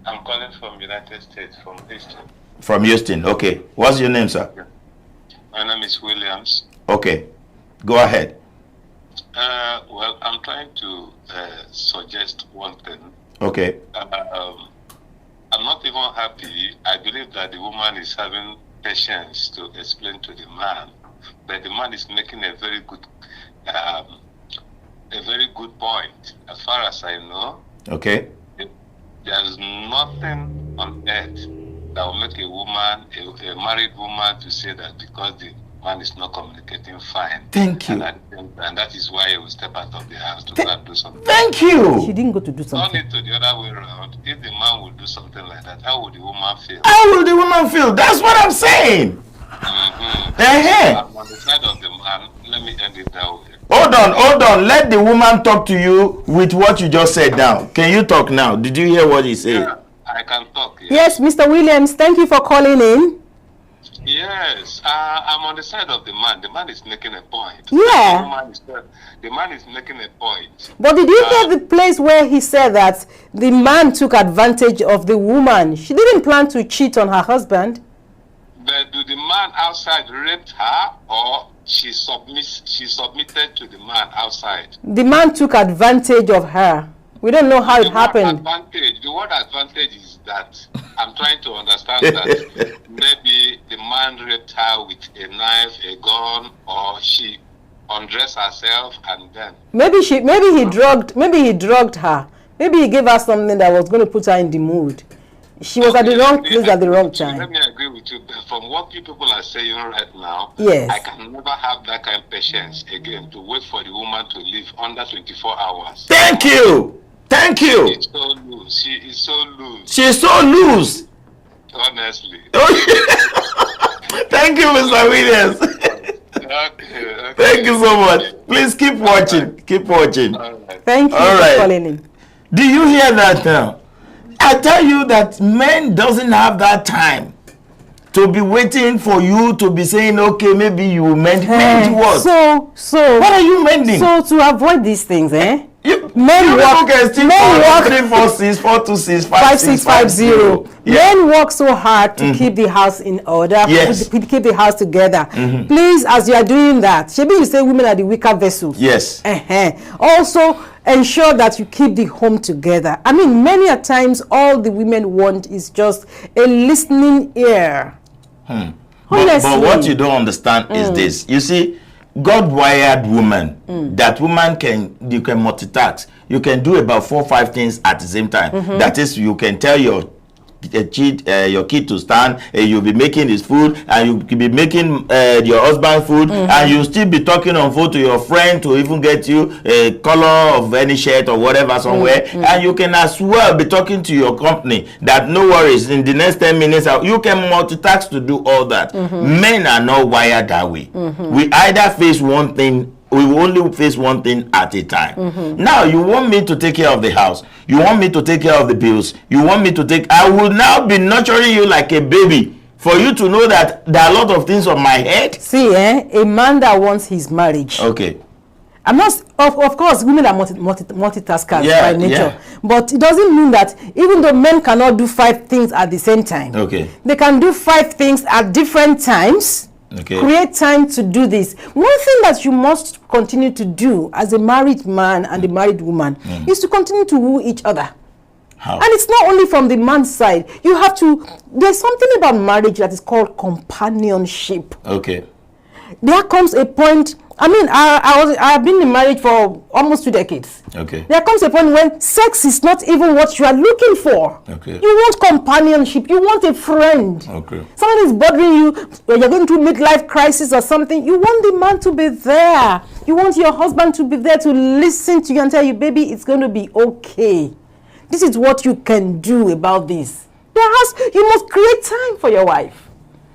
I'm calling from United States, from Houston. From Houston. Okay. What's your name, sir? My name is Williams. Okay. Go ahead. Well, I'm trying to suggest one thing. Okay. I'm not even happy. I believe that the woman is having patience to explain to the man, but the man is making a very good point. As far as I know, okay, there's nothing on earth that will make a woman, a married woman, to say that because the man is not communicating fine. Thank you. And that is why he will step out of the house to go and do something. Thank you. She didn't go to do something. Turn it to the other way around. If the man will do something like that, how would the woman feel? How will the woman feel? That's what I'm saying. I'm on the side of the man. Let me end it that way. Hold on. Let the woman talk to you with what you just said now. Can you talk now? Did you hear what he said? Yeah, I can talk. Yes, Mr. Williams, thank you for calling in. Yes, I'm on the side of the man. The man is making a point. Yeah. The man is making a point. But did you hear the place where he said that the man took advantage of the woman? She didn't plan to cheat on her husband. But do the man outside raped her, or she submitted to the man outside? The man took advantage of her. We don't know how it happened. The word advantage is that I'm trying to understand that maybe the man raped her with a knife, a gun, or she undressed herself and then maybe he drugged her. Maybe he gave her something that was going to put her in the mood. She was at the wrong place at the wrong time. Let me agree with you. But from what you people are saying right now, yes, I can never have that kind of patience again to wait for the woman to leave under 24 hours. Thank you. Thank you. She is so loose. She is so loose. She is so loose. Honestly. Thank you, Mr. Williams. Okay. Thank you so much. Please keep watching. Keep watching. Thank you for calling in. Do you hear that now? I tell you that men doesn't have that time to be waiting for you to be saying, okay, maybe you will mend what? So what are you mending? So to avoid these things, men work 346-426-55650. Men work so hard to keep the house in order, keep the house together. Please, as you are doing that, maybe you say women are the weaker vessels. Yes. Also, ensure that you keep the home together. I mean, many a times, all the women want is just a listening ear. But what you don't understand is this. You see, God wired woman. That woman you can multitask. You can do about 4 or 5 things at the same time. That is, you can tell your kid to stand, you'll be making his food, and you could be making your husband's food, and you'll still be talking on phone to your friend to even get you a color of any shirt or whatever somewhere, and you can as well be talking to your company that no worries, in the next 10 minutes you can multitask to do all that. Men are not wired that way. We either face one thing, we will only face one thing at a time. Now you want me to take care of the house, you want me to take care of the bills, you want me to I will now be nurturing you like a baby for you to know that there are a lot of things on my head. See, a man that wants his marriage. Okay. I'm not, of course, women are multitaskers by nature. But it doesn't mean that even though men cannot do 5 things at the same time, they can do 5 things at different times. Create time to do this. One thing that you must continue to do as a married man and a married woman is to continue to woo each other. How? And it's not only from the man's side. You have to, there's something about marriage that is called companionship. Okay. There comes a point, I mean, I've been in marriage for almost 2 decades. Okay. There comes a point when sex is not even what you are looking for. Okay. You want companionship. You want a friend. Okay. Someone is bothering you, or you're going through midlife crisis or something. You want the man to be there. You want your husband to be there to listen to you and tell you, baby, it's going to be okay. This is what you can do about this. You must create time for your wife.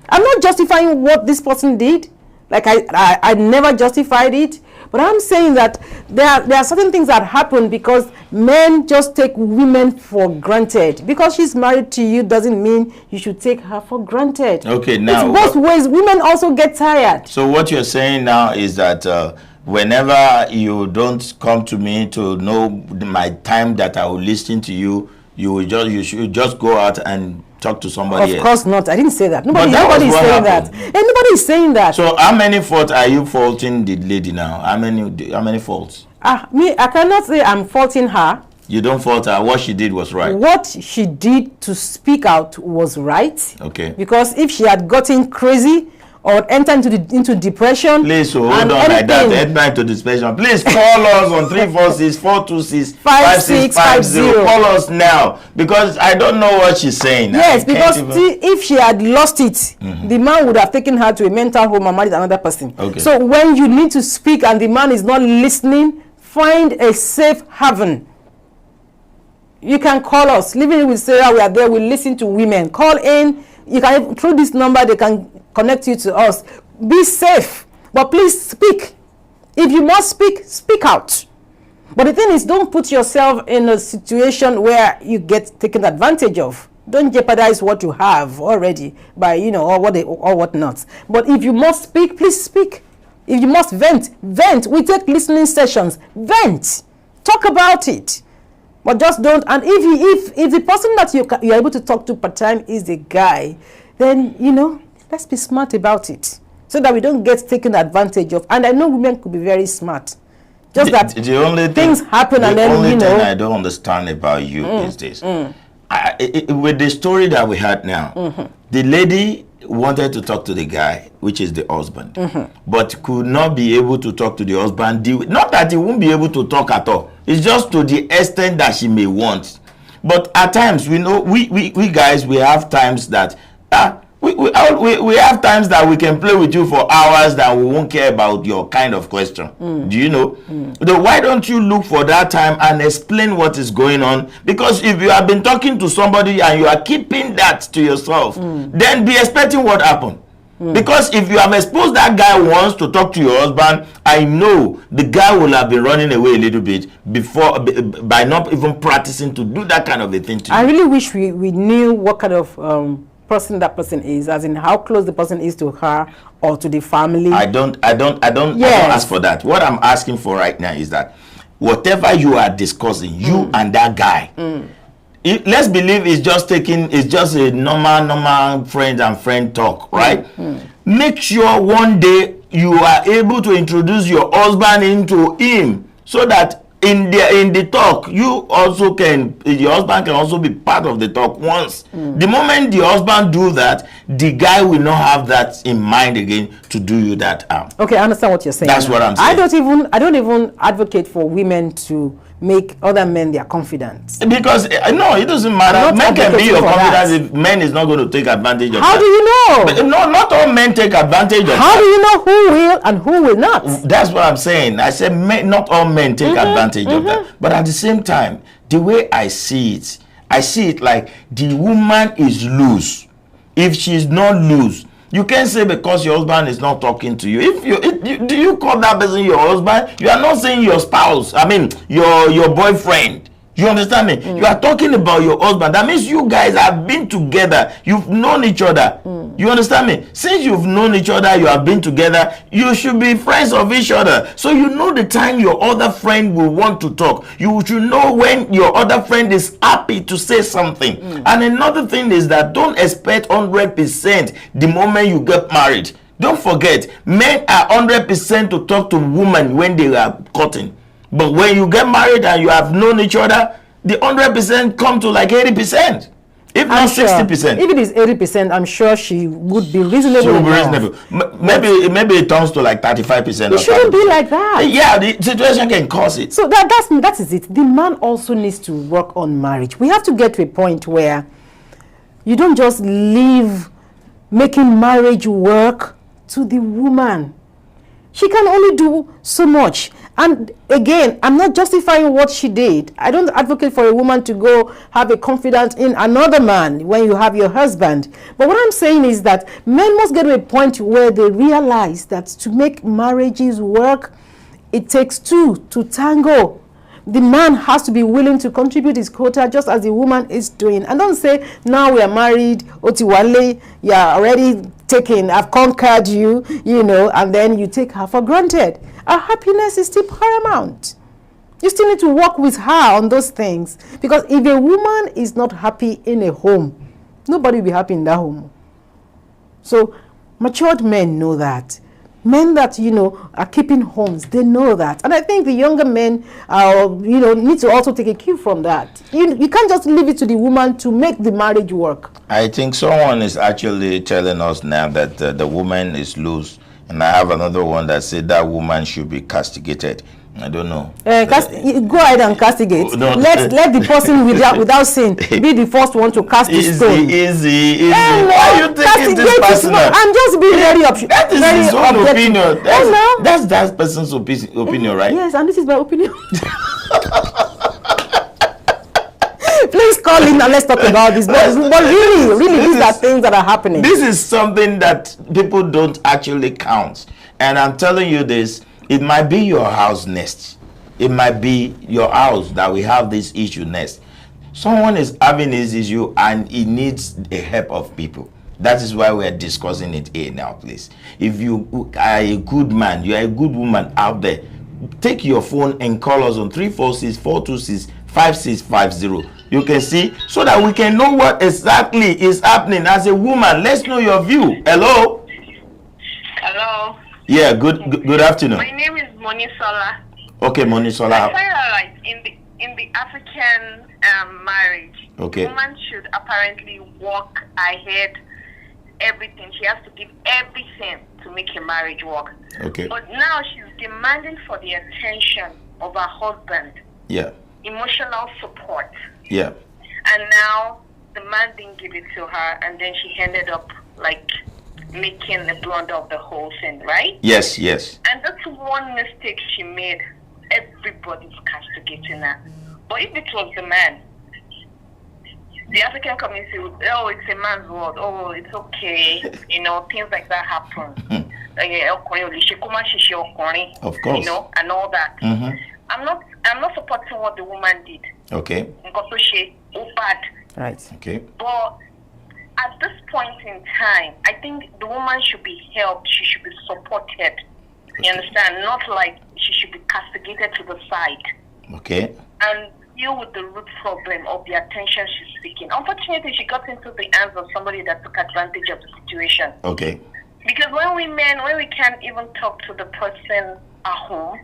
I'm not justifying what this person did. Like I never justified it, but I'm saying that there are certain things that happen because men just take women for granted. Because she's married to you doesn't mean you should take her for granted. Okay, now it's both ways. Women also get tired. So what you're saying now is that whenever you don't come to me to know my time that I will listen to you, you should just go out and talk to somebody else. Of course not. I didn't say that. Nobody is saying that. Nobody is saying that. So how many faults are you faulting the lady now? How many faults? Me, I cannot say I'm faulting her. You don't fault her. What she did was right. What she did to speak out was right. Okay. Because if she had gotten crazy or entered into depression, please hold on like that. Enter into depression. Please call us on 346-426-5650. Call us now because I don't know what she's saying. Yes, because if she had lost it, the man would have taken her to a mental home and married another person. Okay. So when you need to speak and the man is not listening, find a safe haven. You can call us. Living with Sarah, we are there. We listen to women. Call in. You can, through this number, they can connect you to us. Be safe, but please speak. If you must speak, speak out. But the thing is, don't put yourself in a situation where you get taken advantage of. Don't jeopardize what you have already by, or whatnot. But if you must speak, please speak. If you must vent, vent. We take listening sessions. Vent. Talk about it. But just don't. And if the person that you're able to talk to part time is a guy, then let's be smart about it so that we don't get taken advantage of. And I know women could be very smart. Just that the only things happen, and then the only thing I don't understand about you is this: with the story that we had now, the lady wanted to talk to the guy, which is the husband, but could not be able to talk to the husband. Not that he won't be able to talk at all. It's just to the extent that she may want. But at times, we know we guys, we have times that we have times that we can play with you for hours that we won't care about your kind of question. Do you know? So why don't you look for that time and explain what is going on? Because if you have been talking to somebody and you are keeping that to yourself, then be expecting what happened. Because if you have exposed that guy once to talk to your husband, I know the guy will have been running away a little bit before, by not even practicing to do that kind of a thing to you. I really wish we knew what kind of person that person is, as in how close the person is to her or to the family. I don't ask for that. What I'm asking for right now is that whatever you are discussing, you and that guy, let's believe it's just a normal friend and friend talk, right? Make sure one day you are able to introduce your husband into him, so that in the talk your husband can also be part of the talk once. The moment the husband do that, the guy will not have that in mind again to do you that harm. Okay, I understand what you're saying. That's what I'm saying. I don't even advocate for women to make other men their confidants. Because no, it doesn't matter. Men can be your confidants if men is not going to take advantage of that. How do you know? But no, not all men take advantage of that. How do you know who will and who will not? That's what I'm saying. I said not all men take advantage of that. But at the same time, the way I see it like the woman is loose. If she's not loose, you can't say because your husband is not talking to you. Do you call that person your husband? You are not saying your spouse. I mean, your boyfriend. You understand me? You are talking about your husband. That means you guys have been together. You've known each other. You understand me? Since you've known each other, you have been together, you should be friends of each other. So you know the time your other friend will want to talk. You should know when your other friend is happy to say something. And another thing is that don't expect 100% the moment you get married. Don't forget, men are 100% to talk to women when they are courting. But when you get married and you have known each other, the 100% come to like 80%, if not 60%. If it is 80%, I'm sure she would be reasonable. She will be reasonable. Maybe it turns to like 35%. It shouldn't be like that. Yeah, the situation can cause it. So that is it. The man also needs to work on marriage. We have to get to a point where you don't just leave making marriage work to the woman. She can only do so much. And again, I'm not justifying what she did. I don't advocate for a woman to go have a confidence in another man when you have your husband. But what I'm saying is that men must get to a point where they realize that to make marriages work, it takes two to tango. The man has to be willing to contribute his quota just as the woman is doing. And don't say, now we are married, Otiwale, you are already taken, I've conquered you, and then you take her for granted. our happiness is still paramount. You still need to work with her on those things. Because if a woman is not happy in a home, nobody will be happy in that home. So matured men know that. Men that, are keeping homes, they know that. And I think the younger men, need to also take a cue from that. You can't just leave it to the woman to make the marriage work. I think someone is actually telling us now that the woman is loose. And I have another one that said that woman should be castigated. I don't know. Go ahead and castigate. No. Let the person without sin be the first one to cast the stone. Easy. Why are you taking this personal? I'm just being very That is his own opinion. That's that person's opinion, right? Yes, and this is my opinion. Please call in and let's talk about this. But really, these are things that are happening. This is something that people don't actually count. And I'm telling you this. It might be your house next. It might be your house that we have this issue next. Someone is having this issue and it needs the help of people. That is why we are discussing it here now, please. If you are a good man, you are a good woman out there, take your phone and call us on 346-426-5650. You can see, so that we can know what exactly is happening as a woman. Let's know your view. Hello? Hello. Yeah, good afternoon. My name is Monisola. Okay, Monisola. I find that like in the African marriage, okay, the woman should apparently walk ahead everything. She has to give everything to make a marriage work. Okay. But now she's demanding for the attention of her husband. Yeah. Emotional support. Yeah. And now the man didn't give it to her, and then she ended up like making the blunder of the whole thing, right? Yes. And that's one mistake she made. Everybody's castigating her. But if it was the man, the African community would, oh, it's a man's world. Oh, it's okay. Things like that happen. Of course. And all that. Mm-hmm. I'm not supporting what the woman did. Okay. Right. Okay. But at this point in time, I think the woman should be helped. She should be supported. You understand? Not like she should be castigated to the side. Okay. And deal with the root problem of the attention she's seeking. Unfortunately, she got into the hands of somebody that took advantage of the situation. Okay. Because when we can't even talk to the person at home,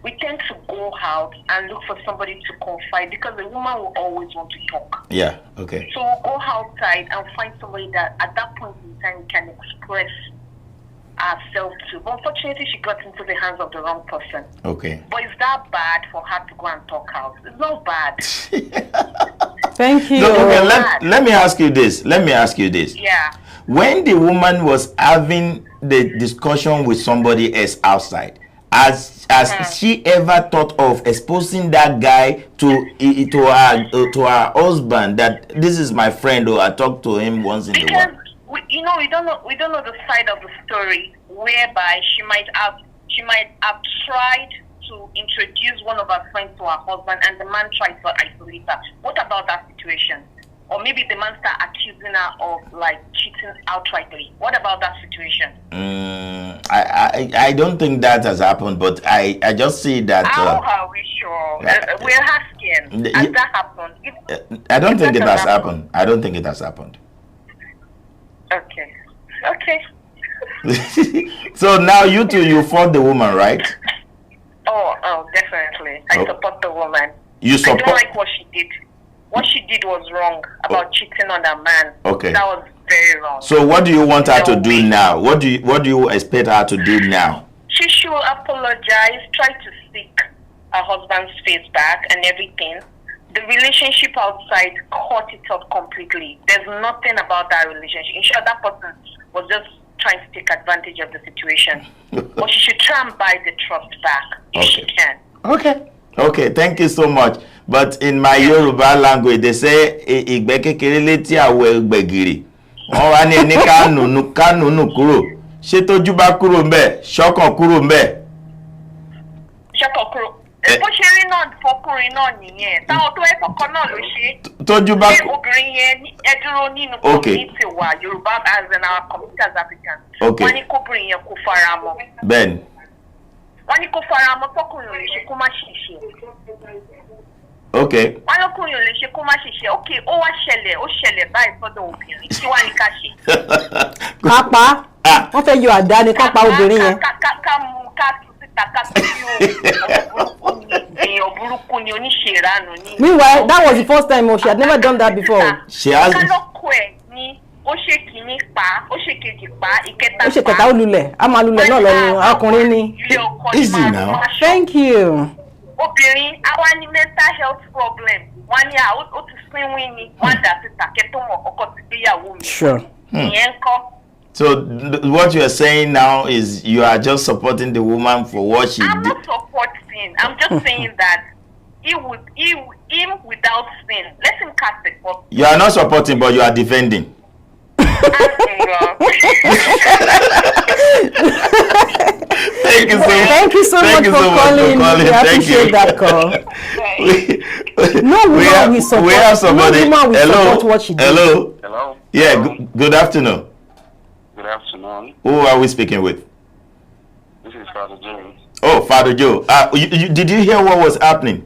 we tend to go out and look for somebody to confide, because the woman will always want to talk. Yeah, okay. So we'll go outside and find somebody that at that point in time can express ourselves to. But unfortunately, she got into the hands of the wrong person. Okay. But is that bad for her to go and talk out? It's not bad. Thank you. No, okay, let me ask you this. Yeah. When the woman was having the discussion with somebody else outside, has she ever thought of exposing that guy to her husband, that this is my friend, or I talked to him once in a while? We don't know the side of the story whereby she might have tried to introduce one of her friends to her husband, and the man tried to isolate her. What about that situation? Or maybe the man started accusing her of like cheating outrightly. What about that situation? I don't think that has happened, but I just see that. How are we sure? We're asking. Has that happened? I don't think it has happened. I don't think it has happened. Okay. So now you fought the woman, right? Oh, definitely. I support the woman. You support? I don't like what she did. What she did was wrong about cheating on that man. Okay. That was very wrong. So what do you want her to do now? What do you expect her to do now? She should apologize, try to seek her husband's face back and everything. The relationship outside cut it off completely. There's nothing about that relationship. In short, that person was just trying to take advantage of the situation. But she should try and buy the trust back if she can. Okay, thank you so much. But in my Yoruba language, they say igbe kekere leti awo egbegiri. Wọ́n wá ní ẹni kánùnù kúrò. Ṣé tójú bá kúrò ńbẹ̀, ṣọ́kàn kúrò ńbẹ̀? Ṣọ́kàn kúrò. Bó ṣe rí náà fọkùnrin náà nìyẹn. Táwọn tó ẹ̀kọ́kọ́ náà ló ṣe. Tójú bá kúrò. Ṣé obìnrin yẹn ẹ dúró nínú community wa Yorùbá as in our community as Africans? Okay. Wọ́n ní kóbìnrin yẹn kó fara mọ́. Bẹ́ẹ̀ni. Wọ́n ní kó fara mọ́ tọkùnrin ò lè ṣe kó má ṣiṣẹ́. Okay. Wọ́n lọ́kùnrin ò lè ṣe kó má ṣiṣẹ́. Okay, ó ṣẹlẹ̀ báyìí sọ́dọ̀ obìnrin. Kí wá ní ká ṣe? Kápá. Wọ́n fẹ́ yọ àdá ni kápá obìnrin yẹn. Ká mú ká tún síta ká tún sí èèyàn burúkú ni oníṣèrànù ni. Meanwhile, that was the first time she had never done that before. She has. Kálọ́kọ̀ ẹ̀ ni ó ṣe kìíní pa, ó ṣe kejì pa, ìkẹta pa. Ó ṣe kẹta ó lulẹ̀, a máa lulẹ̀ náà lọ ni ọkùnrin ni. Easy now. Thank you. Obìnrin àwa ní mental health problem. Wọ́n ní ó ti sínwín ni, wọ́n dà sí tàkẹ́tọ̀ mọ̀ ọkọ ti gbéyàwó mi. Sure. Ìyẹn ń kọ́. So what you are saying now is you are just supporting the woman for what she did. I'm not supporting. I'm just saying that him without sin. Let him cast it forth. You are not supporting, but you are defending. Thank you so much. Thank you so much for calling. We appreciate that call. No woman will support. We have somebody. No woman will support what she did. Hello. Hello. Yeah. Good afternoon. Good afternoon. Who are we speaking with? This is Father Joe. Oh, Father Joe. Did you hear what was happening?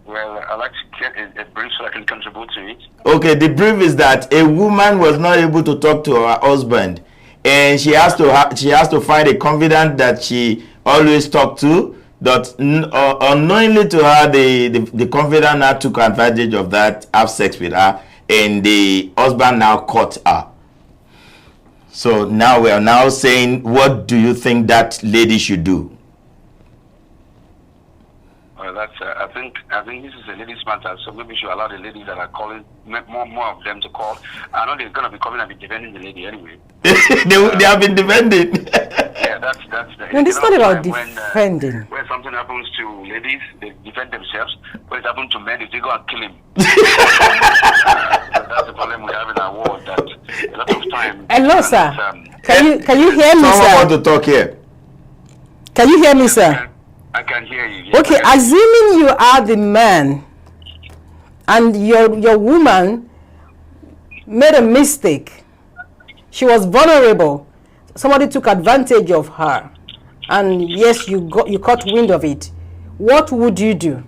Well, I'd like to get a brief so I can contribute to it. Okay, the brief is that a woman was not able to talk to her husband, and she has to find a confidant that she always talked to. That unknowingly to her, the confidant now took advantage of that, have sex with her, and the husband now caught her. So now we are now saying, what do you think that lady should do? Well, that's. I think this is a ladies' matter, so maybe we should allow the ladies that are calling more of them to call. I know they're gonna be coming and be defending the lady anyway. they have been defending. Yeah, that's the. No, it's not about defending. When something happens to ladies, they defend themselves. When it happens to men, they go and kill him. That's the problem we have in our world. That a lot of time. Hello, sir. Can you hear me, sir? Someone want to talk here. Can you hear me, sir? I can hear you. Yes, Okay, assuming you are the man and your woman made a mistake, she was vulnerable, somebody took advantage of her, and yes, you caught wind of it, what would you do?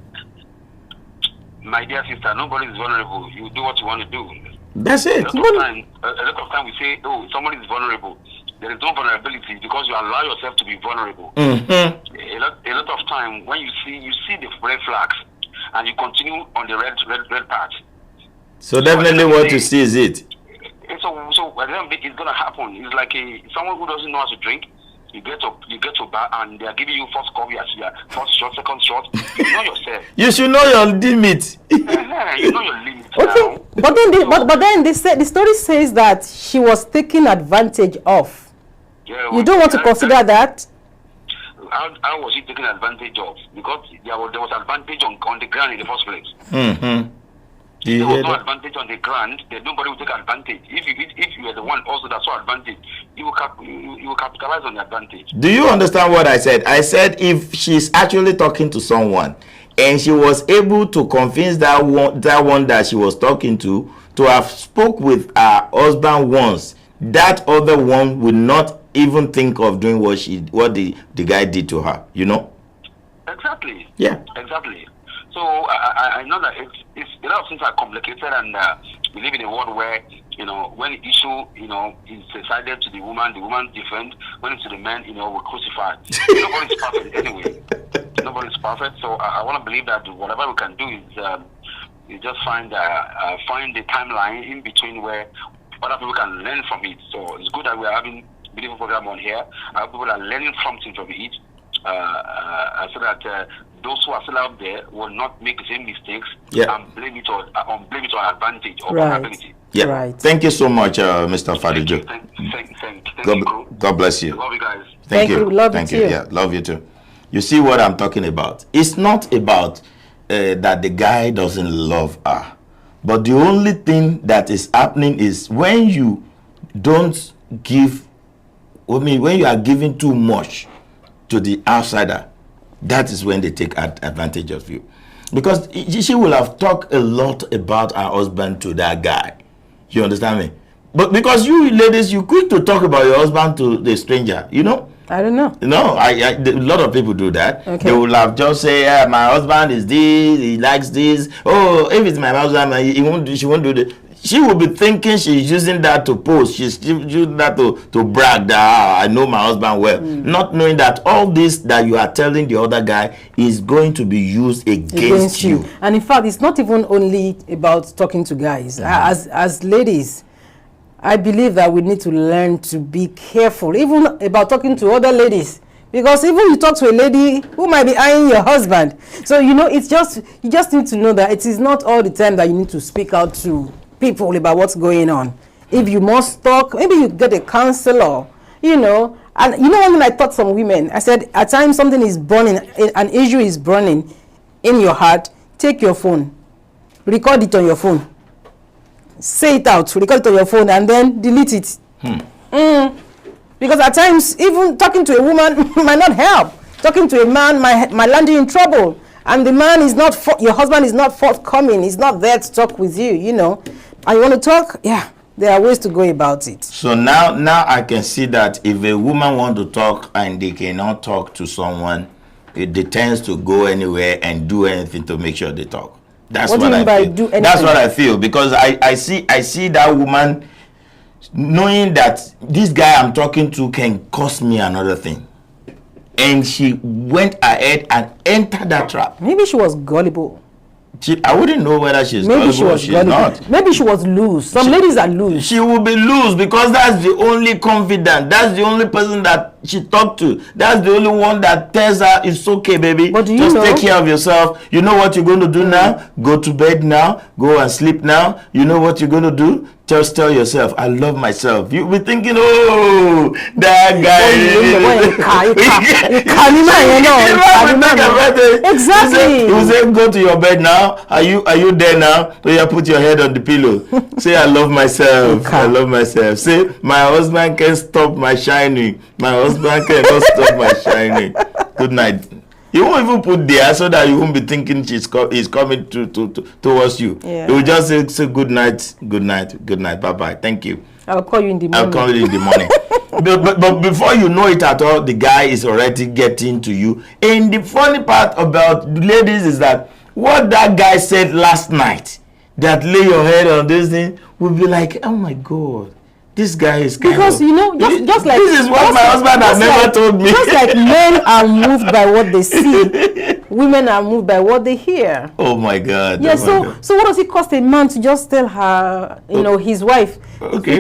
My dear sister, nobody is vulnerable. You do what you want to do. That's it. A lot of time we say, oh, somebody is vulnerable. There is no vulnerability because you allow yourself to be vulnerable. Mm-hmm. A lot of time when you see the red flags and you continue on the red path. So definitely what you see is it. So it's gonna happen. It's like someone who doesn't know how to drink. You get to bar and they are giving you first coffee as your first shot, second shot. You know yourself. You should know your limit. You know your limit. Okay, now. But then the story says that she was taken advantage of. Yeah, you don't want to consider that? How was he taken advantage of? Because there was advantage on the ground in the first place. Mm-hmm. There was no advantage on the ground. Then nobody will take advantage. If you are the one also that saw advantage, you will capitalize on the advantage. Do you understand what I said? I said if she's actually talking to someone and she was able to convince that one that she was talking to have spoke with her husband once, that other one would not even think of doing what the guy did to her, you know? Exactly. Yeah. Exactly. So I know that it's a lot of things are complicated, and we live in a world where, when the issue, is decided to the woman defend. When it's to the man, we're crucified. Nobody's perfect anyway. Nobody's perfect. So I want to believe that whatever we can do is just find the timeline in between where other people can learn from it. So it's good that we're having beautiful program on here. People are learning something from it, so that those who are still out there will not make the same mistakes and blame it on advantage or vulnerability. Yeah. Right. Thank you so much, Mr. Fadijo. Thank you. God bless you. Love you guys. Thank you. Love Thank you you. too. Yeah, love you too. You see what I'm talking about? It's not about that the guy doesn't love her. But the only thing that is happening is when you don't give, when you are giving too much to the outsider, that is when they take advantage of you. Because she will have talked a lot about her husband to that guy. You understand me? But because you ladies, you quick to talk about your husband to the stranger, I don't know. No, a lot of people do that. Okay. They will have just say, yeah, my husband is this, he likes this. Oh, if it's my husband, she won't do this. She will be thinking she's using that to post. She's using that to brag that I know my husband well. Not knowing that all this that you are telling the other guy is going to be used against you. And in fact, it's not even only about talking to guys. As ladies, I believe that we need to learn to be careful, even about talking to other ladies. Because even you talk to a lady who might be eyeing your husband. So, you know, it's just, you just need to know that it is not all the time that you need to speak out to people about what's going on. If you must talk, maybe you get a counselor, you know. And you know, when I taught some women, I said, at times something is burning, an issue is burning in your heart, take your phone, record it on your phone. Say it out, record it on your phone, and then delete it. Because at times, even talking to a woman might not help. Talking to a man might land you in trouble. And the man is not, your husband is not forthcoming. He's not there to talk with you, you know. And you want to talk? Yeah, there are ways to go about it. So now I can see that if a woman wants to talk and they cannot talk to someone, they tends to go anywhere and do anything to make sure they talk. That's what I feel. That's what I feel, because I see that woman knowing that this guy I'm talking to can cost me another thing, and she went ahead and entered that trap. Maybe she was gullible. I wouldn't know whether she's gullible or she's not. Maybe she was loose. Some ladies are loose. She will be loose because that's the only confidant. That's the only person that she talked to. That's the only one that tells her it's okay, baby. But just take care of yourself. You know what you're going to do now? Go to bed now. Go and sleep now. You know what you're going to do? Just tell yourself, I love myself. You'll be thinking, oh, that guy. Exactly. He will say, go to your bed now. Are you there now? So you put your head on the pillow. Say, I love myself. I love myself. Say, my husband can't stop my shining. My husband cannot stop my shining. Good night. You won't even put there so that you won't be thinking he's coming towards you. Yeah. You will just say good night, good night, good night, bye-bye. Thank you. I'll call you in the morning. I'll call you in the morning. but before you know it at all, the guy is already getting to you. And the funny part about ladies is that what that guy said last night, that lay your head on this thing, will be like, oh my God. This guy is kind because you know, just like this is what my husband has never told me. Just like men are moved by what they see, women are moved by what they hear. Oh my God! Yeah. Oh my God. So what does it cost a man to just tell her, you know, his wife? Okay.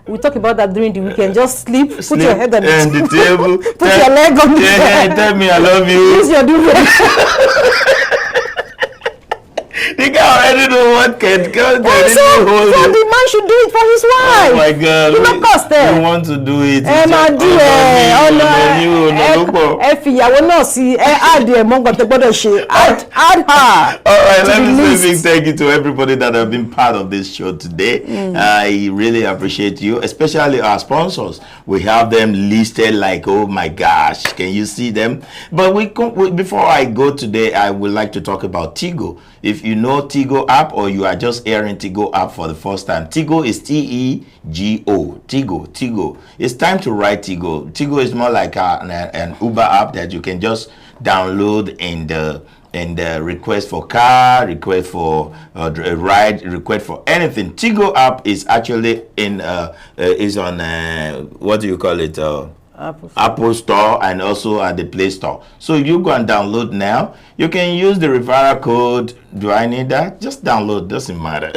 We talk about that during the weekend. Just sleep, put your head on the table, put your leg on the bed. Tell me I love you. Use your duvet. The guy already know what can so the man should do it for his wife. Oh my God! You know, cost there. You want to do it? Add her. All right, let me say a big thank you to everybody that have been part of this show today. I really appreciate you, especially our sponsors. We have them listed like, oh my gosh, can you see them? But before I go today, I would like to talk about Tigo. If you know Tigo app or you are just hearing Tigo app for the first time, Tigo is T-E-G-O. Tigo. It's time to write Tigo. Tigo is more like an Uber app that you can just download and request for car, request for a ride, request for anything. Tigo app is actually is on what do you call it? Apple Store and also at the Play Store. So you go and download now. You can use the referral code. Do I need that? Just download. Doesn't matter.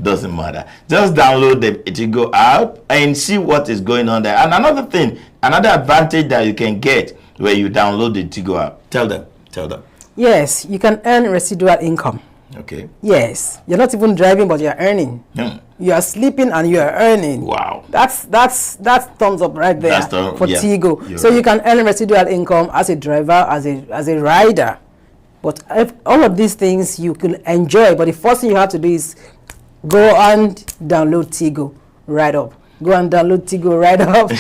Doesn't matter. Just download the Tigo app and see what is going on there. And another thing, another advantage that you can get where you download the Tigo app. Tell them. Yes, you can earn residual income. Okay. Yes, you're not even driving, but you're earning. You are sleeping and you are earning. Wow. That's thumbs up right there for Tigo. So you can earn residual income as a driver, as a rider. But all of these things you can enjoy. But the first thing you have to do is go and download Tigo right up. go and download Tigo right off.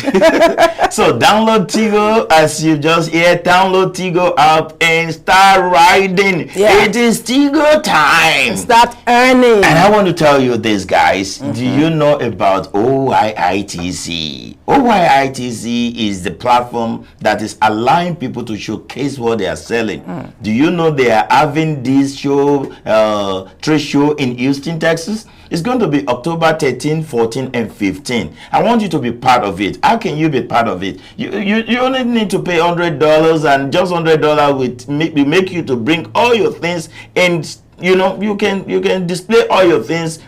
So download Tigo, as you just hear, download Tigo app and start riding. Yeah. It is Tigo time. Start earning. And I want to tell you this, guys. Do you know about OYITC? OYITC is the platform that is allowing people to showcase what they are selling. Do you know they are having this trade show in Houston, Texas? It's going to be October 13, 14, and 15. I want you to be part of it. How can you be part of it? You only need to pay $100, and just $100 will make you to bring all your things, and you can display all your things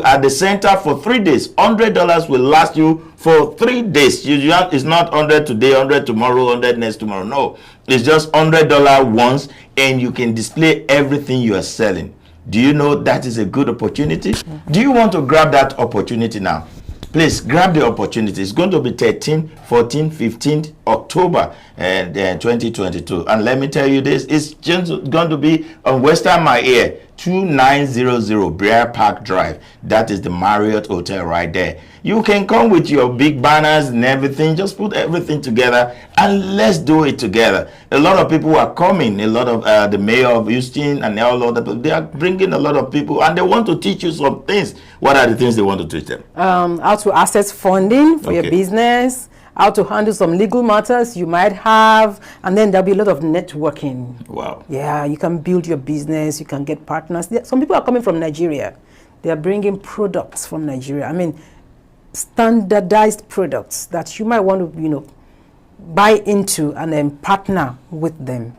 at the center for 3 days. $100 will last you for 3 days. It's not 100 today, 100 tomorrow, 100 next tomorrow. No, it's just $100 once, and you can display everything you are selling. Do you know that is a good opportunity? Do you want to grab that opportunity now? Please grab the opportunity. It's going to be 13, 14, 15 October 2022. And let me tell you this, it's just going to be on Western Maia, 2900 Briar Park Drive. That is the Marriott Hotel right there. You can come with your big banners and everything. Just put everything together and let's do it together. A lot of people are coming. A lot of the mayor of Houston and all other people, they are bringing a lot of people, and they want to teach you some things. What are the things they want to teach them? How to access funding for your business, how to handle some legal matters you might have, and then there'll be a lot of networking. Wow. Yeah, you can build your business, you can get partners. Some people are coming from Nigeria. They are bringing products from Nigeria. I mean, standardized products that you might want to, buy into and then partner with them.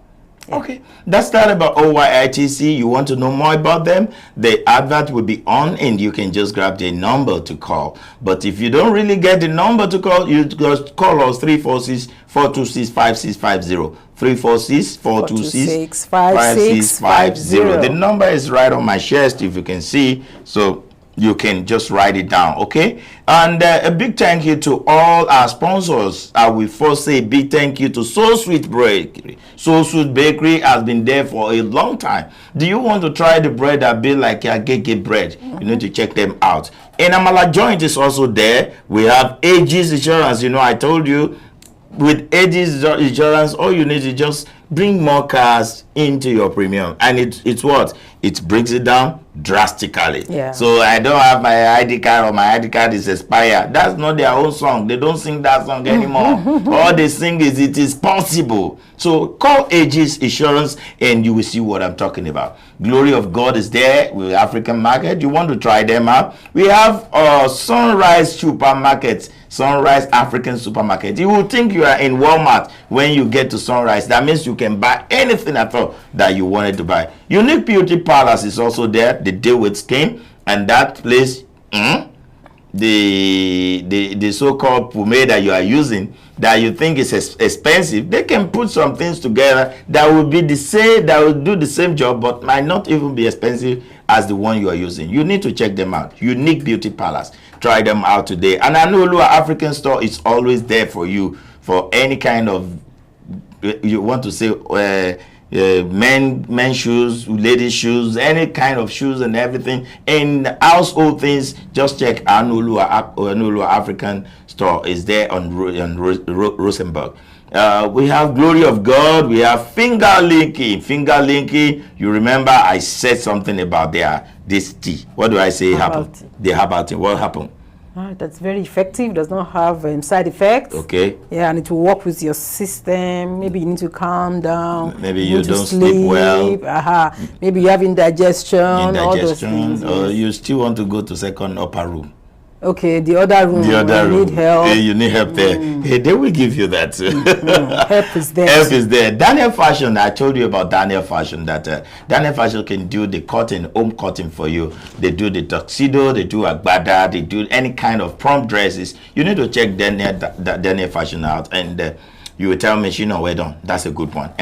Yeah. Okay, that's that about OYITC. You want to know more about them? The advert will be on, and you can just grab the number to call. But if you don't really get the number to call, you just call us 346-426-5650. 346-426-5650. The number is right on my chest, if you can see. So you can just write it down, okay? And a big thank you to all our sponsors. I will first say a big thank you to So Sweet Bakery. So Sweet Bakery has been there for a long time. Do you want to try the bread that be like a Agege bread? You need to check them out. And Amala Joint is also there. We have Aegis Insurance. I told you, with Aegis Insurance, all you need is just bring more cars into your premium, and it's what it brings it down drastically. Yeah. So I don't have my ID card, or my ID card is expired. That's not their own song. They don't sing that song anymore. All they sing is it is possible. So call Aegis Insurance and you will see what I'm talking about. Glory of God is there with African Market. You want to try them out? We have Sunrise Supermarket, Sunrise African Supermarket. You will think you are in Walmart when you get to Sunrise. That means you can buy anything at all that you wanted to buy. Unique Beauty Palace is also there. They deal with skin, and that place, the so-called pomade that you are using that you think is expensive, they can put some things together that will be the same, that will do the same job, but might not even be expensive as the one you are using. You need to check them out. Unique Beauty Palace. Try them out today. And OYINLOLA African store is always there for you for any kind of, you want to say, men shoes, ladies shoes, any kind of shoes and everything, and household things. Just check OYINLOLA African store is there on Rosenberg. We have Glory of God. We have Finger Linky. You remember I said something about this tea. What do I say happened? The herbal tea. What happened? That's very effective. Does not have side effects. Okay. Yeah, and it will work with your system. Maybe you need to calm down. Maybe you don't sleep well. Maybe you have indigestion. All those things. Or you still want to go to second upper room. Okay, the other room. The other room. You need help. You need help there. Hey, they will give you that. Help is there. Help is there. Daniel Fashion, I told you about Daniel Fashion, that Daniel Fashion can do the cotton, home cotton for you. They do the tuxedo, they do agbada, they do any kind of prom dresses. You need to check Daniel Fashion out, and you will tell me, SHINA, well done. That's a good one.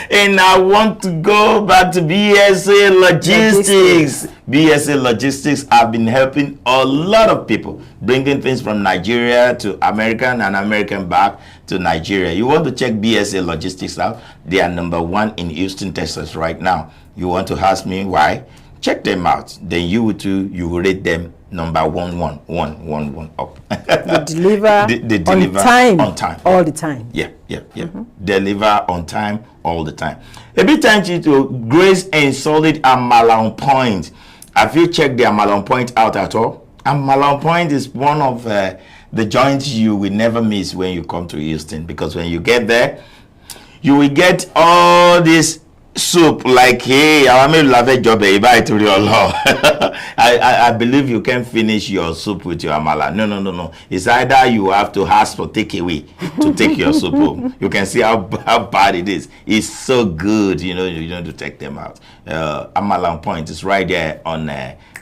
And I want to go back to BSA Logistics. BSA Logistics have been helping a lot of people, bringing things from Nigeria to American and American back to Nigeria. You want to check BSA Logistics out? They are #1 in Houston, Texas right now. You want to ask me why? Check them out. Then you will rate them number 11111 up. They deliver, they deliver on time all the time. Yeah. Deliver on time all the time. A big thank you to Grace and Solid Amala on Point. Have you checked the Amala on Point out at all? Amala on Point is one of the joints you will never miss when you come to Houston, because when you get there, you will get all this soup like, hey, I believe you can finish your soup with your amala. No. It's either you have to ask for takeaway to take your soup home. You can see how bad it is. It's so good, you don't have to take them out. Amala on Point is right there on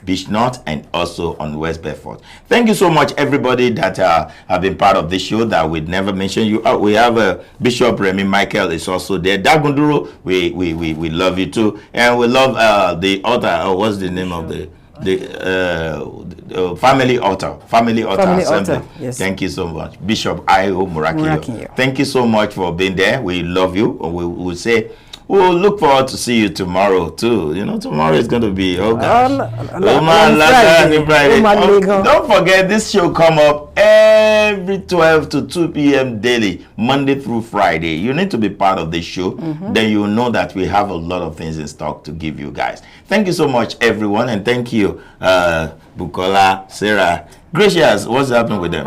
Beach North and also on West Bedford. Thank you so much, everybody that have been part of this show that we'd never mention you. We have Bishop Remy Michael is also there. Dagunduro, we love you too, and we love the author. What's the name of the family altar assembly? Yes. Thank you so much, Bishop Ayo Murakio. Thank you so much for being there. We love you. We'll say we'll look forward to see you tomorrow too. Tomorrow is going to be Friday. Don't forget, this show come up every 12 to 2 p.m. daily, Monday through Friday. You need to be part of this show. Then you know that we have a lot of things in stock to give you guys. Thank you so much, everyone, and thank you, Bukola, Sarah, Gracious. What's happening with them?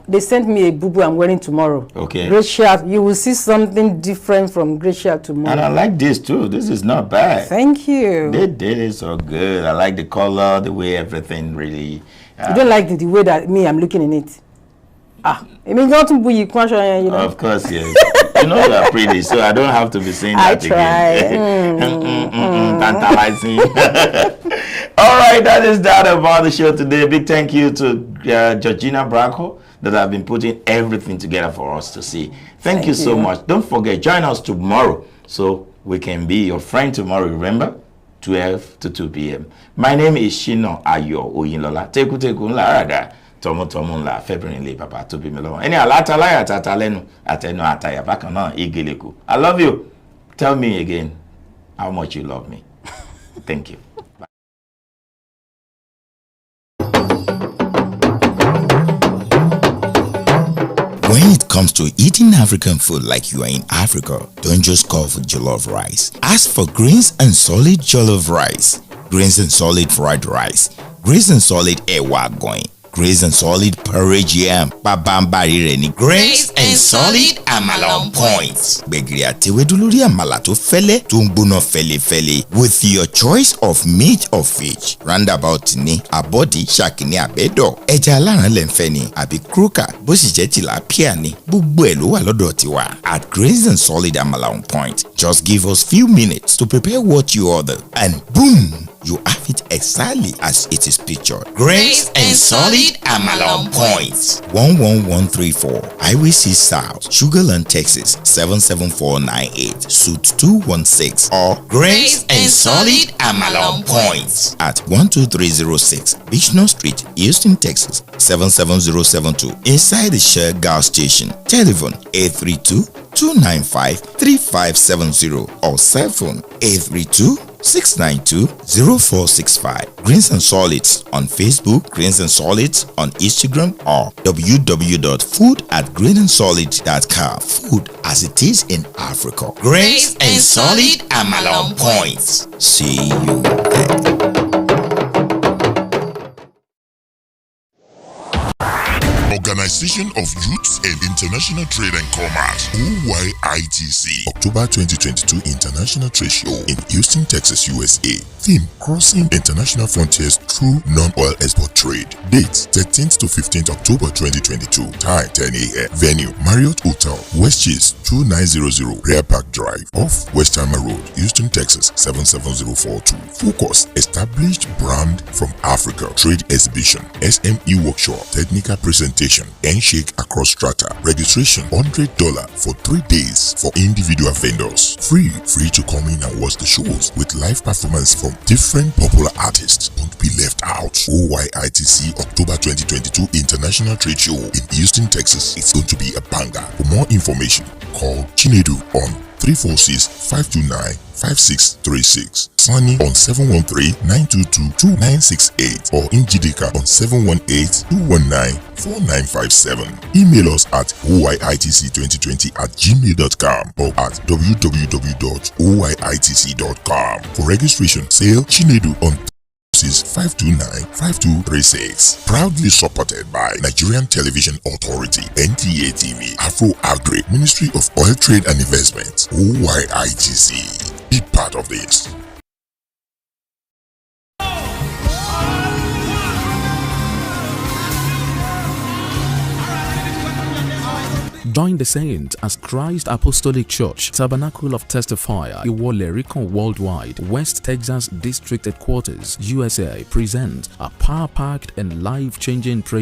They sent me a boo-boo I'm wearing tomorrow. Okay. Gracia, you will see something different from Gracia tomorrow. And I like this too. This is not bad. Thank you. They did it so good. I like the color, the way everything really. You don't like the way that I'm looking in it. Of course, yes. You are pretty, so I don't have to be saying that again. Tantalizing. All right, that is that about the show today. Big thank you to Georgina Branco that have been putting everything together for us to see. Thank you so much. Don't forget, join us tomorrow so we can be your friend tomorrow. Remember, 12 to 2 p.m. My name is SHINA Ayo OYINLOLA. Teku nla Tomo nla February papa to be melo. Any alata la tatalenu atenu ataya bakana igeleku. I love you. Tell me again how much you love me. Thank you. When it comes to eating African food like you are in Africa, don't just call for jollof rice. Ask for Greens and Solid jollof rice, Greens and Solid fried rice, Greens and Solid ewa going, Greens and Solid porridge yam, babambari reni, Greens and Solid amala on point. Begri atewedu lórí àmàlà tó fẹ́lẹ́ tó ń gbóná fẹ́lẹ́fẹ́lẹ́ with your choice of meat or fish. Roundabout ni, abọ́dí, ṣàkíní àbẹ́dọ̀, ẹja aláràn lẹ́nfẹ́ ni, àbí kúrúkà, bó sì jẹ́ tilapia ni, gbogbo ẹ̀ ló wà lọ́dọ̀ tiwa. At Greens and Solid amala on point, just give us few minutes to prepare what you order and boom! You have it exactly as it is pictured. Greens and Solid amala on point. 11134 Highway 6 South, Sugarland, Texas 77498, Suite 216, or Greens and Solid amala on point at 12306 Beachno Street, Houston, Texas 77072, inside the Shell gas station. Telephone 832-295-3570 or cell phone 832-692-0465. Greens and Solids on Facebook, Greens and Solids on Instagram, or www.food@greenandsolid.com. Food as it is in Africa. Greens and Solid amala on point. See you there. Organization of Youths and International Trade and Commerce, OYITC, October 2022 International Trade Show in Houston, Texas, USA. Theme: Crossing International Frontiers Through Non-Oil Export Trade. Dates: 13th to 15th October 2022. Time: 10 a.m. Venue: Marriott Hotel, West Chase, 2900 Rear Park Drive, off Westheimer Road, Houston, Texas 77042. Focus: Established Brand from Africa. Trade Exhibition, SME Workshop, Technical Presentation, Handshake across strata. Registration $100 for 3 days for individual vendors. Free to come in and watch the shows with live performance from different popular artists. Don't be left out. OYITC October 2022 International Trade Show in Houston, Texas. It's going to be a banger. For more information, call Chinedu on 346-529-5636. Sunny on 713-922-2968 or Njidika on 718-219-4957. Email us at oyitc2020@gmail.com or at www.oyitc.com. For registration, sale Chinedu on 529-5236. Proudly supported by Nigerian Television Authority, NTA TV, Afro Agri, Ministry of Oil Trade and Investment, OYITC. Be part of this. Join the saints as Christ Apostolic Church, Tabernacle of Testifier, Iwolerikon Worldwide, West Texas District Headquarters, USA, presents a power-packed and life-changing prayer